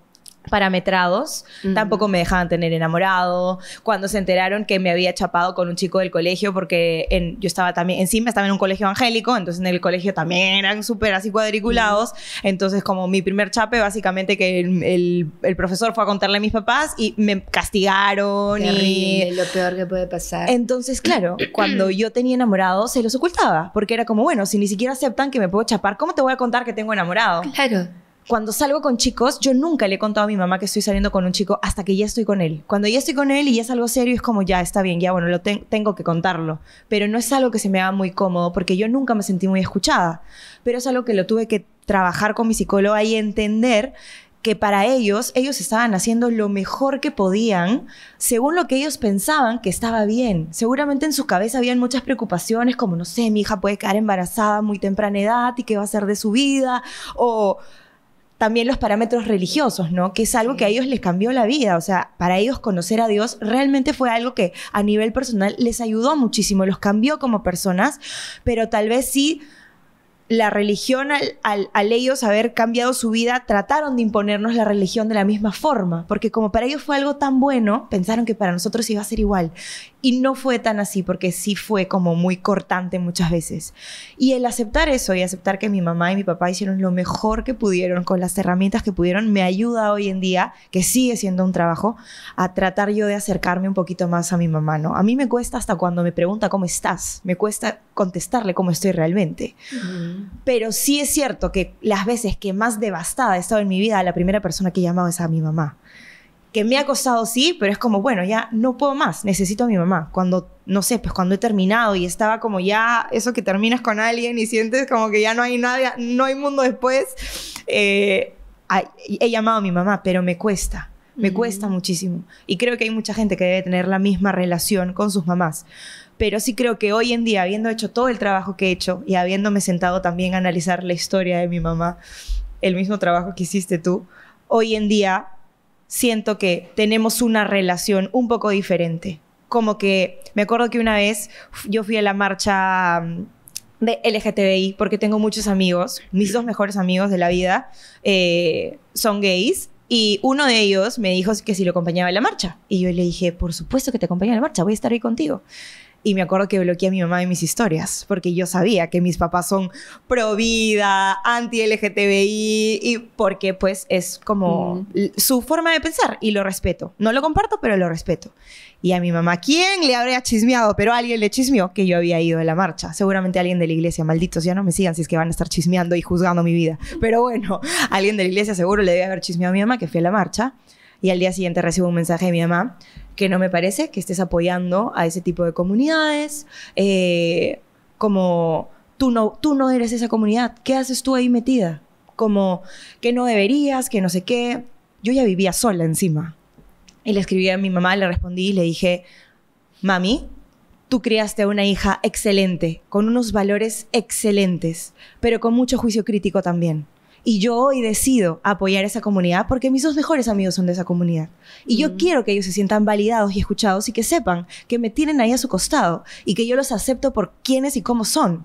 parametrados, tampoco me dejaban tener enamorado. Cuando se enteraron que me había chapado con un chico del colegio, porque yo estaba también, encima estaba en un colegio evangélico, entonces en el colegio también eran súper así cuadriculados, entonces como mi primer chape, básicamente que el profesor fue a contarle a mis papás y me castigaron. Terrible, lo peor que puede pasar. Entonces, claro, cuando yo tenía enamorado, se los ocultaba, porque era como, bueno, si ni siquiera aceptan que me puedo chapar, ¿cómo te voy a contar que tengo enamorado? Claro. Cuando salgo con chicos, yo nunca le he contado a mi mamá que estoy saliendo con un chico hasta que ya estoy con él. Cuando ya estoy con él y ya es algo serio, es como, ya, está bien, ya, bueno, tengo que contarlo. Pero no es algo que se me haga muy cómodo porque yo nunca me sentí muy escuchada. Pero es algo que lo tuve que trabajar con mi psicóloga y entender que para ellos estaban haciendo lo mejor que podían según lo que ellos pensaban que estaba bien. Seguramente en su cabeza habían muchas preocupaciones como, no sé, mi hija puede quedar embarazada a muy temprana edad y qué va a hacer de su vida, o... también los parámetros religiosos, ¿no? Que es algo que a ellos les cambió la vida. O sea, para ellos conocer a Dios realmente fue algo que a nivel personal les ayudó muchísimo, los cambió como personas, pero tal vez sí la religión, al ellos haber cambiado su vida, trataron de imponernos la religión de la misma forma, porque como para ellos fue algo tan bueno, pensaron que para nosotros iba a ser igual. Y no fue tan así, porque sí fue como muy cortante muchas veces. Y el aceptar eso y aceptar que mi mamá y mi papá hicieron lo mejor que pudieron con las herramientas que pudieron, me ayuda hoy en día, que sigue siendo un trabajo, a tratar yo de acercarme un poquito más a mi mamá, ¿no? A mí me cuesta hasta cuando me pregunta cómo estás, me cuesta contestarle cómo estoy realmente. Pero sí es cierto que las veces que más devastada he estado en mi vida, la primera persona que he llamado es a mi mamá. Que me ha costado, sí, pero es como, bueno, ya no puedo más, necesito a mi mamá. Cuando, no sé, pues cuando he terminado y estaba como ya, eso que terminas con alguien y sientes como que ya no hay nada, no hay mundo después, he llamado a mi mamá, pero me cuesta muchísimo. Y creo que hay mucha gente que debe tener la misma relación con sus mamás. Pero sí creo que hoy en día, habiendo hecho todo el trabajo que he hecho y habiéndome sentado también a analizar la historia de mi mamá, el mismo trabajo que hiciste tú, hoy en día siento que tenemos una relación un poco diferente. Como que me acuerdo que una vez yo fui a la marcha de LGTBI porque tengo muchos amigos, mis dos mejores amigos de la vida son gays. Y uno de ellos me dijo que si lo acompañaba en la marcha. Y yo le dije, por supuesto que te acompaño en la marcha, voy a estar ahí contigo. Y me acuerdo que bloqueé a mi mamá de mis historias, porque yo sabía que mis papás son pro vida, anti-LGTBI, y porque pues es como su forma de pensar, y lo respeto. No lo comparto, pero lo respeto. Y a mi mamá, ¿quién le habría chismeado? Pero alguien le chismeó que yo había ido a la marcha. Seguramente alguien de la iglesia. Malditos, ya no me sigan si es que van a estar chismeando y juzgando mi vida. Pero bueno, alguien de la iglesia seguro le debe haber chismeado a mi mamá que fui a la marcha. Y al día siguiente recibo un mensaje de mi mamá que no me parece que estés apoyando a ese tipo de comunidades. Como tú no eres esa comunidad. ¿Qué haces tú ahí metida? Como que no deberías, que no sé qué. Yo ya vivía sola encima. Y le escribí a mi mamá, le respondí y le dije, mami, tú criaste a una hija excelente, con unos valores excelentes, pero con mucho juicio crítico también. Y yo hoy decido apoyar a esa comunidad porque mis dos mejores amigos son de esa comunidad. Y yo quiero que ellos se sientan validados y escuchados y que sepan que me tienen ahí a su costado y que yo los acepto por quiénes y cómo son.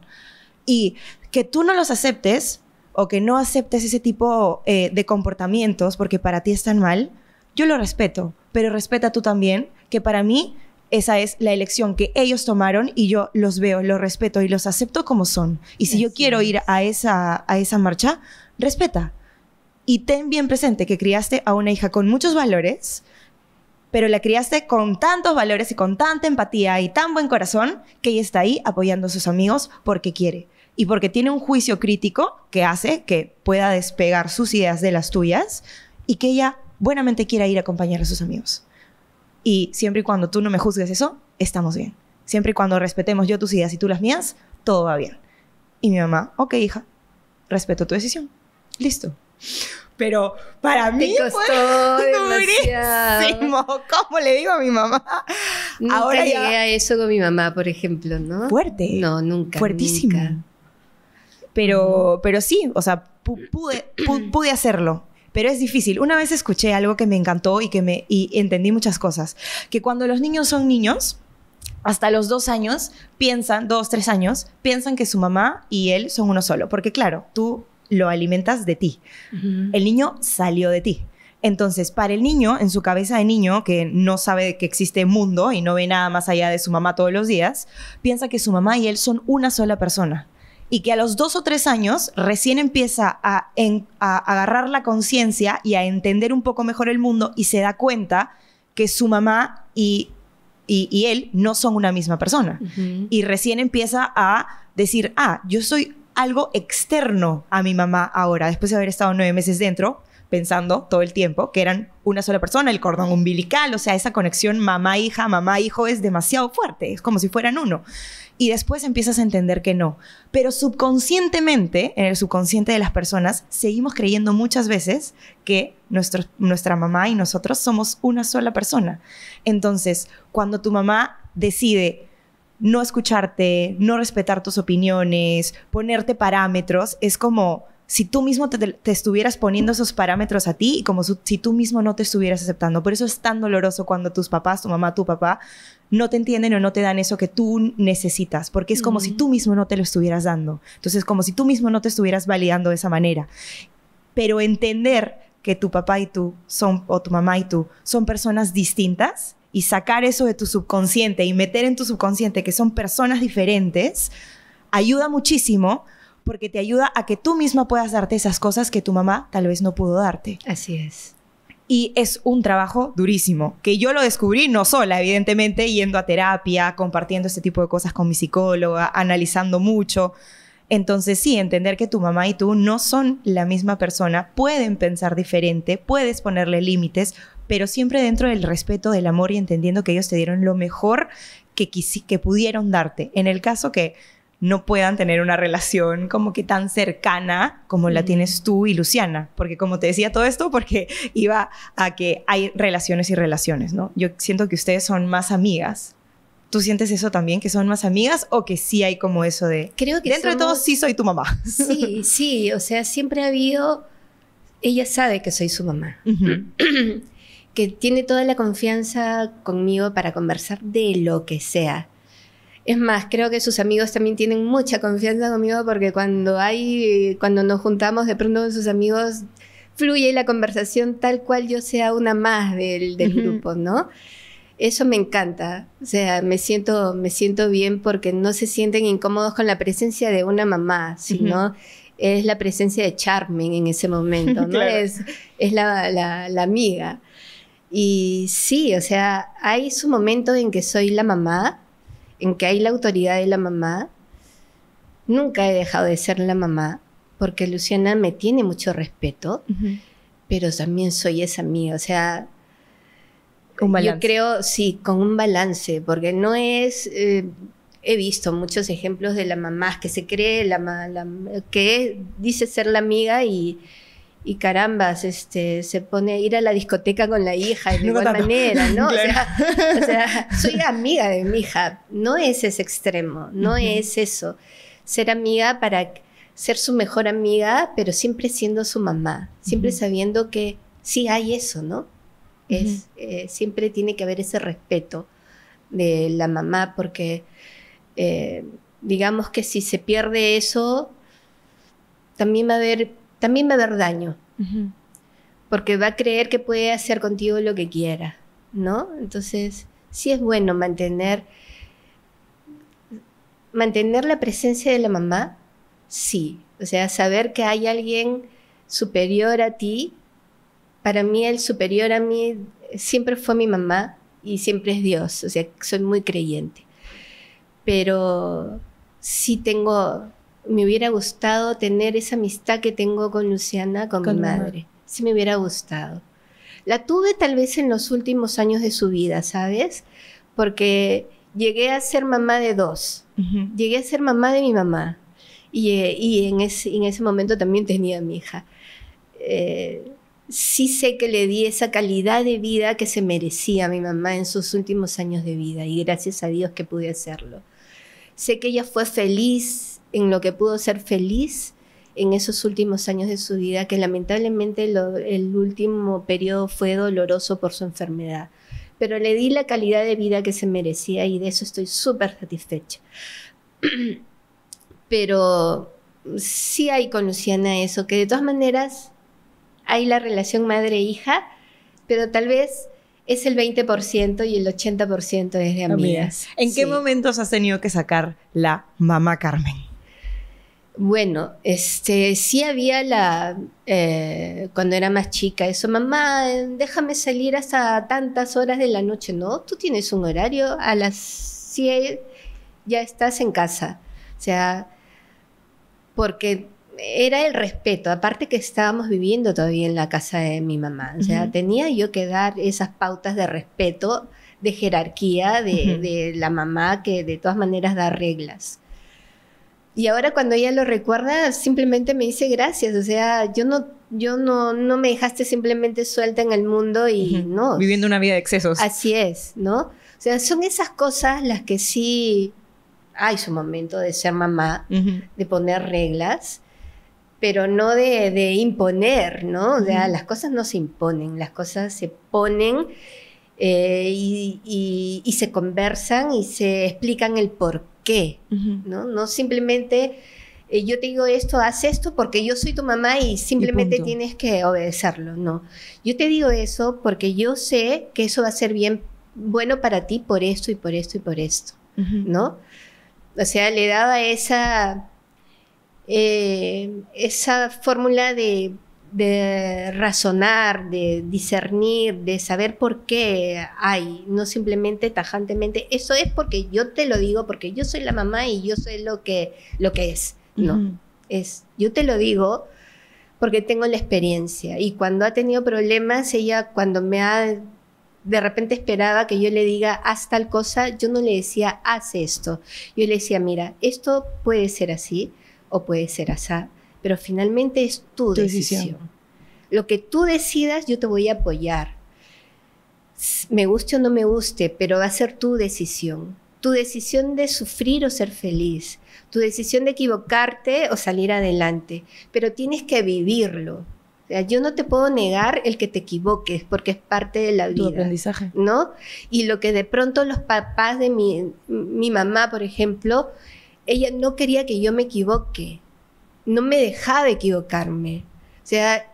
Y que tú no los aceptes o que no aceptes ese tipo de comportamientos porque para ti están mal, yo lo respeto, pero respeta tú también que para mí esa es la elección que ellos tomaron y yo los veo, los respeto y los acepto como son. Y si yo quiero ir a esa marcha, respeta. Y ten bien presente que criaste a una hija con muchos valores, pero la criaste con tantos valores y con tanta empatía y tan buen corazón que ella está ahí apoyando a sus amigos porque quiere. Y porque tiene un juicio crítico que hace que pueda despegar sus ideas de las tuyas y que ella buenamente quiera ir a acompañar a sus amigos. Y siempre y cuando tú no me juzgues eso, estamos bien. Siempre y cuando respetemos yo tus ideas y tú las mías, todo va bien. Y mi mamá, ok, hija, respeto tu decisión. Listo. Pero para mí costó durísimo. ¿Cómo le digo a mi mamá? Nunca ahora llegué a eso con mi mamá, por ejemplo, ¿no? Fuerte. No, nunca. Fuertísimo. Nunca. Pero sí, o sea, pude hacerlo. Pero es difícil. Una vez escuché algo que me encantó y entendí muchas cosas. Que cuando los niños son niños, hasta los 2 años, 3 años, piensan que su mamá y él son uno solo. Porque claro, tú lo alimentas de ti. El niño salió de ti. Entonces, para el niño, en su cabeza de niño, que no sabe que existe mundo y no ve nada más allá de su mamá todos los días, piensa que su mamá y él son una sola persona. Y que a los 2 o 3 años recién empieza a agarrar la conciencia y a entender un poco mejor el mundo y se da cuenta que su mamá y él no son una misma persona. Y recién empieza a decir, yo soy algo externo a mi mamá ahora, después de haber estado 9 meses dentro, pensando todo el tiempo que eran una sola persona, el cordón umbilical, o sea, esa conexión mamá-hija, mamá-hijo es demasiado fuerte, es como si fueran uno. Y después empiezas a entender que no. Pero subconscientemente, en el subconsciente de las personas, seguimos creyendo muchas veces que nuestra mamá y nosotros somos una sola persona. Entonces, cuando tu mamá decide no escucharte, no respetar tus opiniones, ponerte parámetros, es como si tú mismo te estuvieras poniendo esos parámetros a ti y como si tú mismo no te estuvieras aceptando. Por eso es tan doloroso cuando tus papás, tu mamá, tu papá, no te entienden o no te dan eso que tú necesitas, porque es como si tú mismo no te lo estuvieras dando. Entonces, como si tú mismo no te estuvieras validando de esa manera. Pero entender que tu papá y tú o tu mamá y tú son personas distintas y sacar eso de tu subconsciente y meter en tu subconsciente que son personas diferentes, ayuda muchísimo porque te ayuda a que tú misma puedas darte esas cosas que tu mamá tal vez no pudo darte. Así es. Y es un trabajo durísimo, que yo lo descubrí no sola, evidentemente, yendo a terapia, compartiendo este tipo de cosas con mi psicóloga, analizando mucho. Entonces sí, entender que tu mamá y tú no son la misma persona, pueden pensar diferente, puedes ponerle límites, pero siempre dentro del respeto, del amor y entendiendo que ellos te dieron lo mejor que pudieron darte. En el caso que no puedan tener una relación como que tan cercana como la tienes tú y Luciana. Porque como te decía todo esto, porque iba a que hay relaciones y relaciones, ¿no? Yo siento que ustedes son más amigas. ¿Tú sientes eso también, que son más amigas o que sí hay como eso de... Creo que dentro de todo sí soy tu mamá? Sí, sí. O sea, siempre ha habido... Ella sabe que soy su mamá. Que tiene toda la confianza conmigo para conversar de lo que sea. Es más, creo que sus amigos también tienen mucha confianza conmigo porque cuando nos juntamos de pronto con sus amigos, fluye la conversación tal cual yo sea una más del grupo, ¿no? Eso me encanta. O sea, me siento bien porque no se sienten incómodos con la presencia de una mamá, sino es la presencia de Charmen en ese momento, ¿no? Claro. Es la amiga. Y sí, o sea, hay su momento en que soy la mamá, en que hay la autoridad de la mamá. Nunca he dejado de ser la mamá, porque Luciana me tiene mucho respeto, pero también soy esa amiga, o sea, yo creo, sí, con un balance, porque no es... he visto muchos ejemplos de las mamás que se cree, que dice ser la amiga y carambas, se pone a ir a la discoteca con la hija de igual manera, ¿no? Claro. O sea, soy amiga de mi hija. No es ese extremo, no es eso. Ser amiga para ser su mejor amiga, pero siempre siendo su mamá. Siempre sabiendo que sí hay eso, ¿no? Siempre tiene que haber ese respeto de la mamá, porque digamos que si se pierde eso, también va a haber daño, porque va a creer que puede hacer contigo lo que quiera, ¿no? Entonces, sí es bueno mantener la presencia de la mamá, sí. O sea, saber que hay alguien superior a ti. Para mí, el superior a mí siempre fue mi mamá y siempre es Dios. O sea, soy muy creyente. Pero sí me hubiera gustado tener esa amistad que tengo con Luciana, con mi madre. Sí me hubiera gustado. La tuve tal vez en los últimos años de su vida, ¿sabes? Porque llegué a ser mamá de dos. Llegué a ser mamá de mi mamá. Y en ese momento también tenía a mi hija. Sí sé que le di esa calidad de vida que se merecía a mi mamá en sus últimos años de vida. Y gracias a Dios que pude hacerlo. Sé que ella fue feliz en lo que pudo ser feliz en esos últimos años de su vida, que lamentablemente el último periodo fue doloroso por su enfermedad. Pero le di la calidad de vida que se merecía y de eso estoy súper satisfecha. Pero sí hay con Luciana eso, que de todas maneras hay la relación madre-hija, pero tal vez es el 20% y el 80% es de amigas. ¿En qué momentos has tenido que sacar la mamá Carmen? Bueno, sí había cuando era más chica, eso, mamá, déjame salir hasta tantas horas de la noche. No, tú tienes un horario, a las 7 ya estás en casa. O sea, porque era el respeto, aparte que estábamos viviendo todavía en la casa de mi mamá. O sea, tenía yo que dar esas pautas de respeto, de jerarquía de la mamá, que de todas maneras da reglas. Y ahora cuando ella lo recuerda, simplemente me dice gracias. O sea, no me dejaste simplemente suelta en el mundo y no. Viviendo una vida de excesos. Así es, ¿no? O sea, son esas cosas las que sí hay su momento de ser mamá, de poner reglas. pero no de imponer, ¿no? O sea, las cosas no se imponen, las cosas se ponen y se conversan y se explican el por qué, ¿no? No simplemente yo te digo esto, haz esto porque yo soy tu mamá y simplemente tienes que obedecerlo, no. Yo te digo eso porque yo sé que eso va a ser bueno para ti por esto y por esto y por esto, ¿no? O sea, le daba esa fórmula de razonar, de discernir, de saber por qué hay, no simplemente tajantemente, eso es porque yo te lo digo, porque yo soy la mamá y yo sé lo que es. No, yo te lo digo porque tengo la experiencia. Y cuando ha tenido problemas, ella cuando de repente esperaba que yo le diga, haz tal cosa, yo no le decía, haz esto. Yo le decía, mira, esto puede ser así o puede ser así, pero finalmente es tu decisión. Lo que tú decidas, yo te voy a apoyar. Me guste o no me guste, pero va a ser tu decisión. Tu decisión de sufrir o ser feliz. Tu decisión de equivocarte o salir adelante. Pero tienes que vivirlo. O sea, yo no te puedo negar el que te equivoques, porque es parte de la vida. Tu aprendizaje. ¿No? Y lo que de pronto los papás de mi mamá, por ejemplo, ella no quería que yo me equivoque. No me dejaba equivocarme. O sea,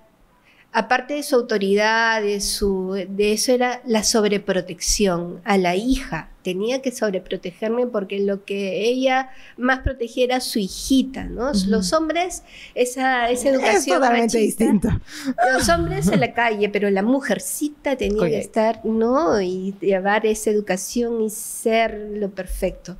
aparte de su autoridad, de eso era la sobreprotección a la hija. Tenía que sobreprotegerme porque lo que ella más protegía era su hijita, ¿no? Los hombres, esa educación es totalmente distinto. Los hombres en la calle, pero la mujercita tenía que estar, ¿no? Y llevar esa educación y ser lo perfecto.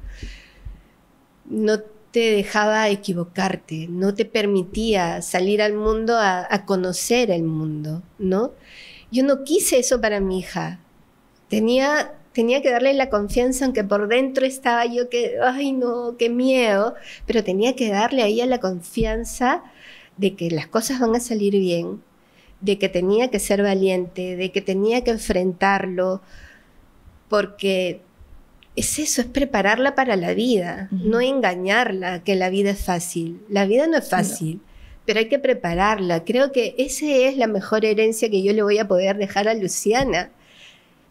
No te dejaba equivocarte, no te permitía salir al mundo a conocer el mundo, ¿no? Yo no quise eso para mi hija. Tenía que darle la confianza, aunque por dentro estaba yo que, ay no, qué miedo, pero tenía que darle a ella la confianza de que las cosas van a salir bien, de que tenía que ser valiente, de que tenía que enfrentarlo, porque es eso, es prepararla para la vida, no engañarla que la vida es fácil. La vida no es fácil, pero hay que prepararla. Creo que esa es la mejor herencia que yo le voy a poder dejar a Luciana.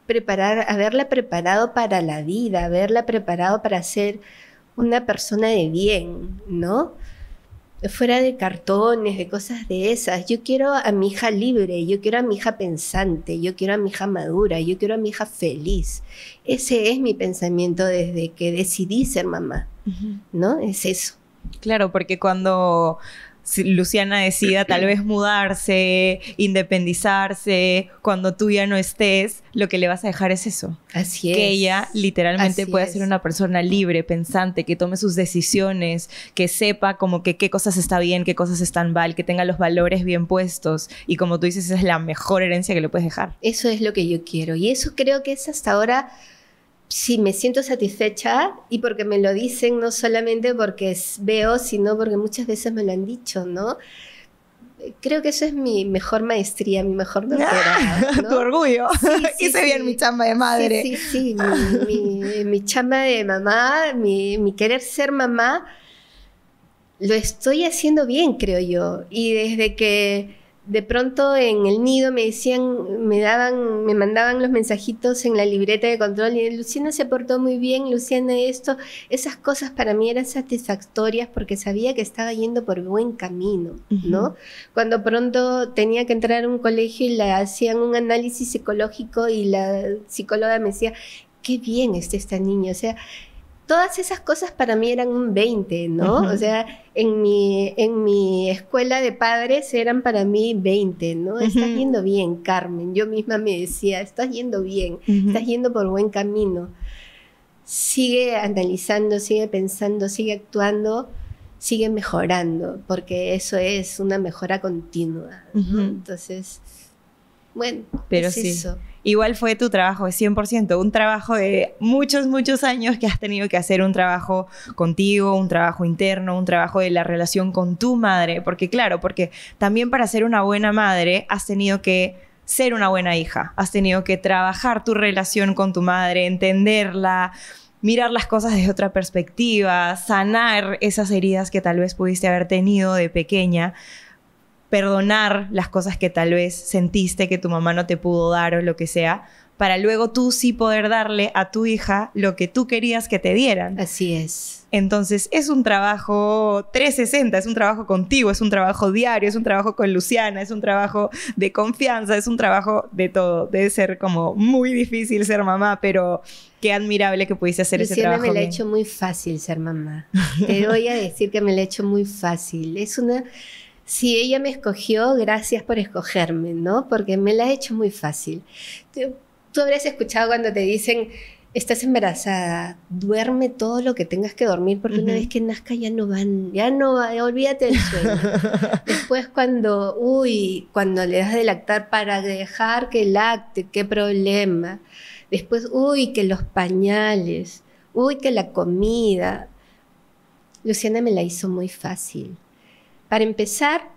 Haberla preparado para la vida, haberla preparado para ser una persona de bien, ¿no? Fuera de cartones, de cosas de esas. Yo quiero a mi hija libre, yo quiero a mi hija pensante, yo quiero a mi hija madura, yo quiero a mi hija feliz. Ese es mi pensamiento desde que decidí ser mamá, ¿no? Es eso. Claro, porque cuando Luciana decida tal vez mudarse, independizarse, cuando tú ya no estés, lo que le vas a dejar es eso. Así es. Que ella literalmente pueda ser una persona libre, pensante, que tome sus decisiones, que sepa como que qué cosas está bien, qué cosas están mal, que tenga los valores bien puestos. Y como tú dices, esa es la mejor herencia que le puedes dejar. Eso es lo que yo quiero. Y eso creo que es hasta ahora... Sí, me siento satisfecha y porque me lo dicen, no solamente porque veo, sino porque muchas veces me lo han dicho, ¿no? Creo que eso es mi mejor maestría, mi mejor doctorado, ¿no? Tu orgullo. Sí, hice bien mi chamba de madre. Sí, mi chamba de mamá, mi querer ser mamá, lo estoy haciendo bien, creo yo. Y desde que... De pronto en el nido me decían, me mandaban los mensajitos en la libreta de control y Luciana se portó muy bien, Luciana esto, esas cosas para mí eran satisfactorias porque sabía que estaba yendo por buen camino, ¿no? Cuando pronto tenía que entrar a un colegio y le hacían un análisis psicológico y la psicóloga me decía, qué bien está esta niña, o sea, todas esas cosas para mí eran un 20, ¿no? O sea, en mi escuela de padres eran para mí 20, ¿no? Estás yendo bien, Carmen. Yo misma me decía, estás yendo bien, estás yendo por buen camino. Sigue analizando, sigue pensando, sigue actuando, sigue mejorando, porque eso es una mejora continua, ¿no? Entonces, bueno, pero es eso. Igual fue tu trabajo de 100%, un trabajo de muchos, muchos años que has tenido que hacer, un trabajo contigo, un trabajo interno, un trabajo de la relación con tu madre, porque claro, porque también para ser una buena madre has tenido que ser una buena hija, has tenido que trabajar tu relación con tu madre, entenderla, mirar las cosas desde otra perspectiva, sanar esas heridas que tal vez pudiste haber tenido de pequeña, perdonar las cosas que tal vez sentiste que tu mamá no te pudo dar o lo que sea, para luego tú sí poder darle a tu hija lo que tú querías que te dieran. Así es. Entonces es un trabajo 360, es un trabajo contigo, es un trabajo diario, es un trabajo con Luciana, es un trabajo de confianza, es un trabajo de todo. Debe ser como muy difícil ser mamá, pero qué admirable que pudiste hacer ese trabajo. Luciana me la ha hecho muy fácil ser mamá. Te voy a decir que me la ha hecho muy fácil. Si ella me escogió, gracias por escogerme, ¿no? Porque me la ha hecho muy fácil. Tú habrás escuchado cuando te dicen, estás embarazada, duerme todo lo que tengas que dormir, porque una vez que nazca ya no va, olvídate del sueño. Después cuando le das de lactar para dejar que lacte, qué problema. Después, que los pañales, que la comida. Luciana me la hizo muy fácil. Para empezar,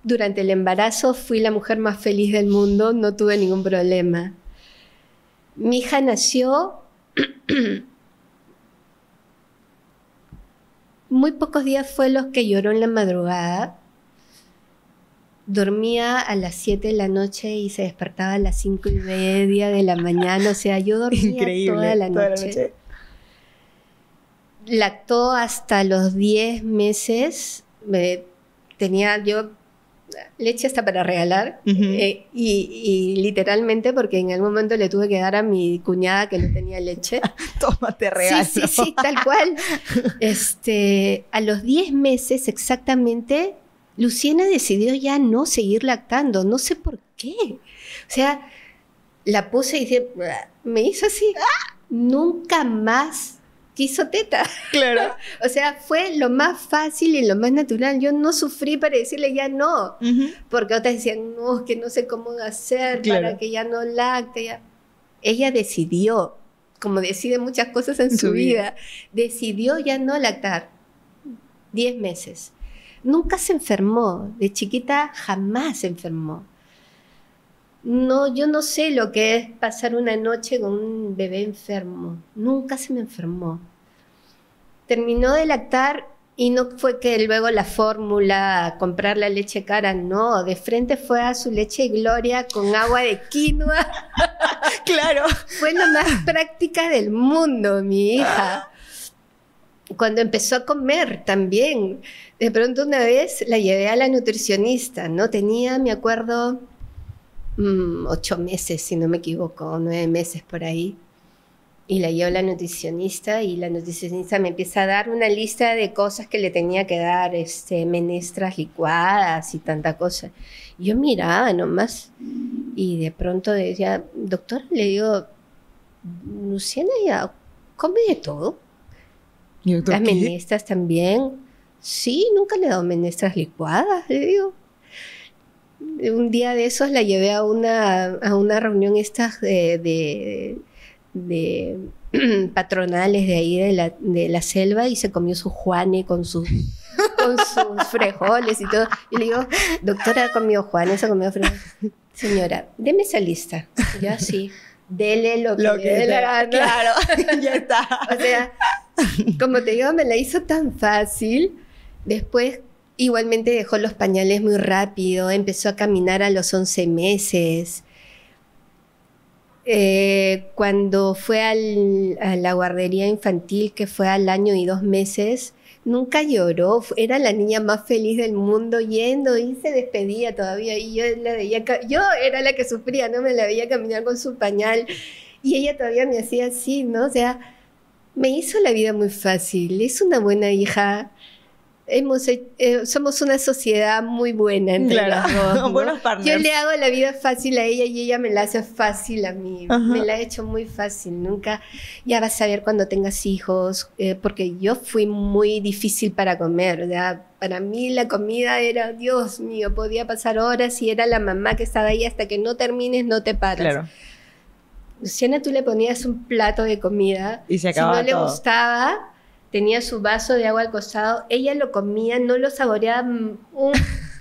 durante el embarazo fui la mujer más feliz del mundo, no tuve ningún problema. Mi hija nació muy pocos días fue los que lloró en la madrugada. Dormía a las 7 de la noche y se despertaba a las 5:30 de la mañana. O sea, yo dormía toda la noche. Lactó hasta los 10 meses. Tenía yo leche hasta para regalar y literalmente porque en algún momento le tuve que dar a mi cuñada que no tenía leche. Tómate regalo. Sí, tal cual. A los 10 meses exactamente, Luciana decidió ya no seguir lactando, no sé por qué. O sea, la puse y me hizo así, nunca más quiso teta. Claro. O sea, fue lo más fácil y lo más natural. Yo no sufrí para decirle ya no, porque otras decían, no, es que no sé cómo hacer para que ya no lacte. Ya. Ella decidió, como decide muchas cosas en su vida, decidió ya no lactar. 10 meses. Nunca se enfermó. De chiquita jamás se enfermó. No, yo no sé lo que es pasar una noche con un bebé enfermo. Nunca se me enfermó. Terminó de lactar y no fue que luego la fórmula, comprar la leche cara, no. De frente fue a su leche Gloria con agua de quinoa. Claro. Fue la más práctica del mundo, mi hija. Cuando empezó a comer también. De pronto una vez la llevé a la nutricionista, ¿no? Tenía, me acuerdo... 8 meses, si no me equivoco, 9 meses por ahí. Y la llevo a la nutricionista y la nutricionista me empieza a dar una lista de cosas que le tenía que dar, menestras licuadas y tanta cosa. Y yo miraba nomás y de pronto decía, doctora, le digo, Luciana ya come de todo. Las menestras también. Sí, nunca le he dado menestras licuadas, le digo. Un día de esos la llevé a una reunión estas de patronales de ahí de la selva y se comió su juane con sus frijoles y todo. Y le digo, doctora, ¿ha comido juanes? ¿Ha comido frijoles? Señora, deme esa lista. Ya sí, dele lo que le dé la gana. Claro, ya está. O sea, como te digo, me la hizo tan fácil. Después igualmente dejó los pañales muy rápido, empezó a caminar a los 11 meses. Cuando fue a la guardería infantil, que fue al año y 2 meses, nunca lloró, era la niña más feliz del mundo yendo y se despedía todavía. Y yo era la que sufría, no me la veía caminar con su pañal y ella todavía me hacía así, ¿no? O sea, me hizo la vida muy fácil, es una buena hija. Somos una sociedad muy buena entre las dos, ¿no? Buenos partners. Yo le hago la vida fácil a ella y ella me la hace fácil a mí. Me la ha hecho muy fácil. Nunca, ya vas a ver cuando tengas hijos, porque yo fui muy difícil para comer. ¿Verdad? Para mí la comida era, Dios mío, podía pasar horas y era la mamá que estaba ahí hasta que no termines, no te paras. Claro. Luciana, tú le ponías un plato de comida y se acababa si no todo. Le gustaba... Tenía su vaso de agua al costado. Ella lo comía, no lo saboreaba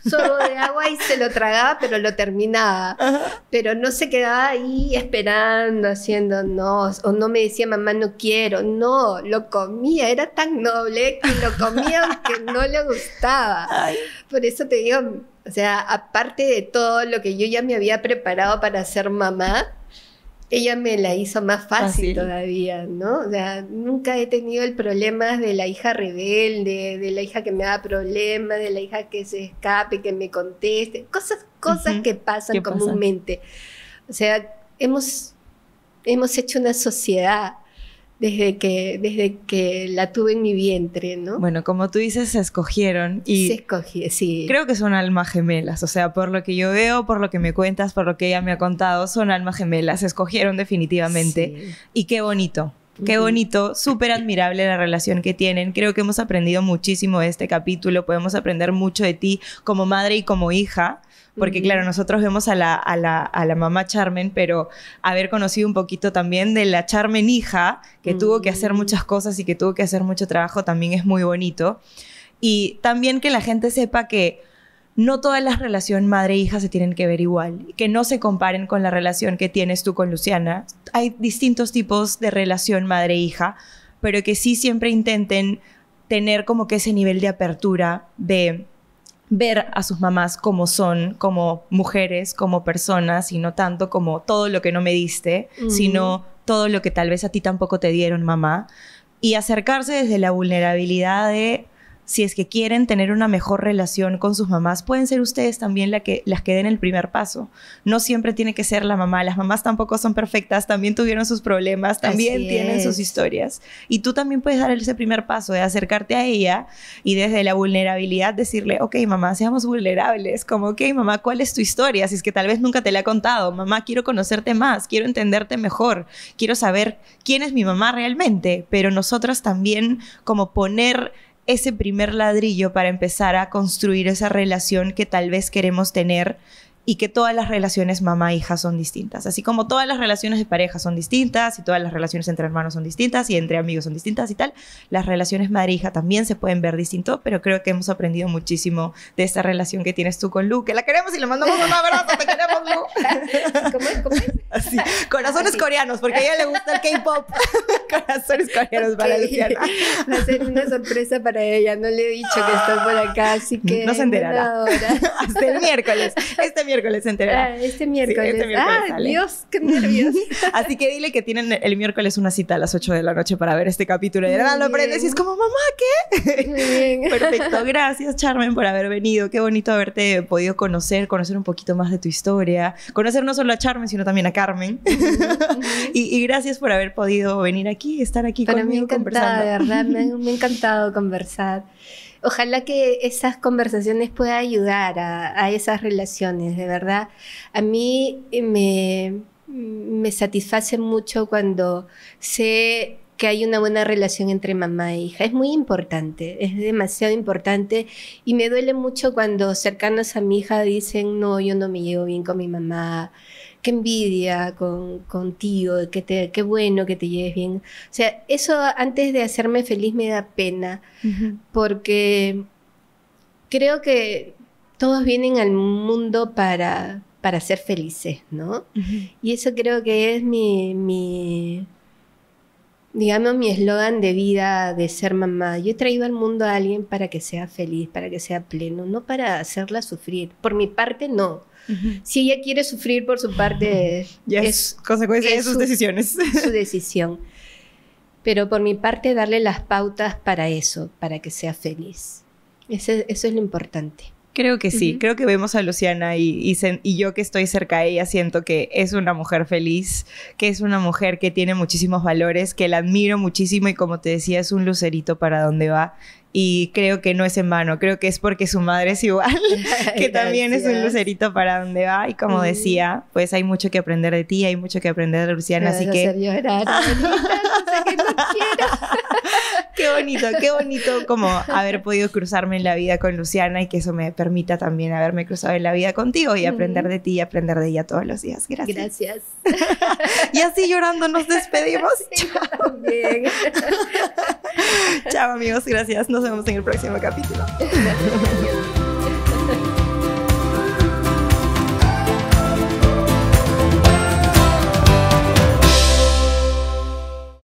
sorbo de agua y se lo tragaba, pero lo terminaba. Pero no se quedaba ahí esperando, haciendo no, o no me decía, mamá, no quiero. No, lo comía, era tan noble que lo comía aunque no le gustaba. Ay. Por eso te digo, o sea, aparte de todo lo que yo ya me había preparado para ser mamá, ella me la hizo más fácil todavía, ¿no? O sea, nunca he tenido el problema de la hija rebelde, de la hija que me da problemas, de la hija que se escape, que me conteste, cosas que pasan comúnmente. O sea, hemos hecho una sociedad desde que la tuve en mi vientre, ¿no? Bueno, como tú dices, se escogieron y... Se escogió, sí. Creo que son almas gemelas, o sea, por lo que yo veo, por lo que me cuentas, por lo que ella me ha contado, son almas gemelas, se escogieron definitivamente. Sí. Y qué bonito. Qué bonito, súper admirable la relación que tienen. Creo que hemos aprendido muchísimo de este capítulo, podemos aprender mucho de ti como madre y como hija. Porque claro, nosotros vemos a la mamá Charmen, pero haber conocido un poquito también de la Charmen hija, que tuvo que hacer muchas cosas y que tuvo que hacer mucho trabajo, también es muy bonito. Y también que la gente sepa que no todas las relaciones madre-hija se tienen que ver igual, que no se comparen con la relación que tienes tú con Luciana. Hay distintos tipos de relación madre-hija, pero que sí siempre intenten tener como que ese nivel de apertura, de ver a sus mamás como son, como mujeres, como personas, y no tanto como todo lo que no me diste, sino todo lo que tal vez a ti tampoco te dieron, mamá. Y acercarse desde la vulnerabilidad de, si es que quieren tener una mejor relación con sus mamás, pueden ser ustedes también las que den el primer paso. No siempre tiene que ser la mamá. Las mamás tampoco son perfectas, también tuvieron sus problemas, también tienen sus historias. Y tú también puedes dar ese primer paso de acercarte a ella y desde la vulnerabilidad decirle, ok, mamá, seamos vulnerables. Como, ok, mamá, ¿cuál es tu historia? Si es que tal vez nunca te la he contado. Mamá, quiero conocerte más, quiero entenderte mejor, quiero saber quién es mi mamá realmente. Pero nosotras también como poner ese primer ladrillo para empezar a construir esa relación que tal vez queremos tener, y que todas las relaciones mamá-hija son distintas. Así como todas las relaciones de pareja son distintas y todas las relaciones entre hermanos son distintas y entre amigos son distintas y tal, las relaciones madre-hija también se pueden ver distinto, pero creo que hemos aprendido muchísimo de esta relación que tienes tú con Lu, que la queremos y le mandamos un abrazo, te queremos, Lu. ¿Cómo es? Así, corazones coreanos, porque a ella le gusta el K-pop. Corazones coreanos para Luciana. Va a ser una sorpresa para ella, no le he dicho que estoy por acá, así que... No se enterará. Hasta el miércoles. Este miércoles se enterará. Este miércoles. Sí, este miércoles sale. Dios, qué nervios. Así que dile que tienen el miércoles una cita a las 8 de la noche para ver este capítulo. Y de nada lo prendes y es como, mamá, ¿qué? Muy bien. Perfecto. Gracias, Charmen, por haber venido. Qué bonito haberte podido conocer un poquito más de tu historia. Conocer no solo a Charmen, sino también a Carmen. Y gracias por haber podido venir aquí, estar aquí conmigo conversando. De verdad, me ha encantado conversar. Ojalá que esas conversaciones puedan ayudar a esas relaciones, de verdad. A mí me satisface mucho cuando sé que hay una buena relación entre mamá e hija. Es muy importante, es demasiado importante, y me duele mucho cuando cercanos a mi hija dicen, no, yo no me llevo bien con mi mamá, qué envidia contigo, qué bueno que te lleves bien. O sea, eso antes de hacerme feliz me da pena, porque creo que todos vienen al mundo para ser felices, ¿no? Y eso creo que es mi eslogan de vida, de ser mamá. Yo he traído al mundo a alguien para que sea feliz, para que sea pleno, no para hacerla sufrir. Por mi parte, no. Si ella quiere sufrir por su parte, es consecuencia de sus decisiones. Su decisión. Pero por mi parte, darle las pautas para eso, para que sea feliz. Eso es lo importante. Creo que sí, creo que vemos a Luciana y yo que estoy cerca de ella siento que es una mujer feliz, que es una mujer que tiene muchísimos valores, que la admiro muchísimo y como te decía es un lucerito para donde va. Y creo que no es en vano, creo que es porque su madre es igual, que también es un lucerito para donde va. Y como decía, pues hay mucho que aprender de ti, hay mucho que aprender de Luciana, así que... Hacer llorar, que no quiero. Qué bonito como haber podido cruzarme en la vida con Luciana y que eso me permita también haberme cruzado en la vida contigo y aprender de ti y aprender de ella todos los días. Gracias. Y así llorando nos despedimos. Sí, también. Chao amigos, gracias. Nos vemos en el próximo capítulo. Gracias.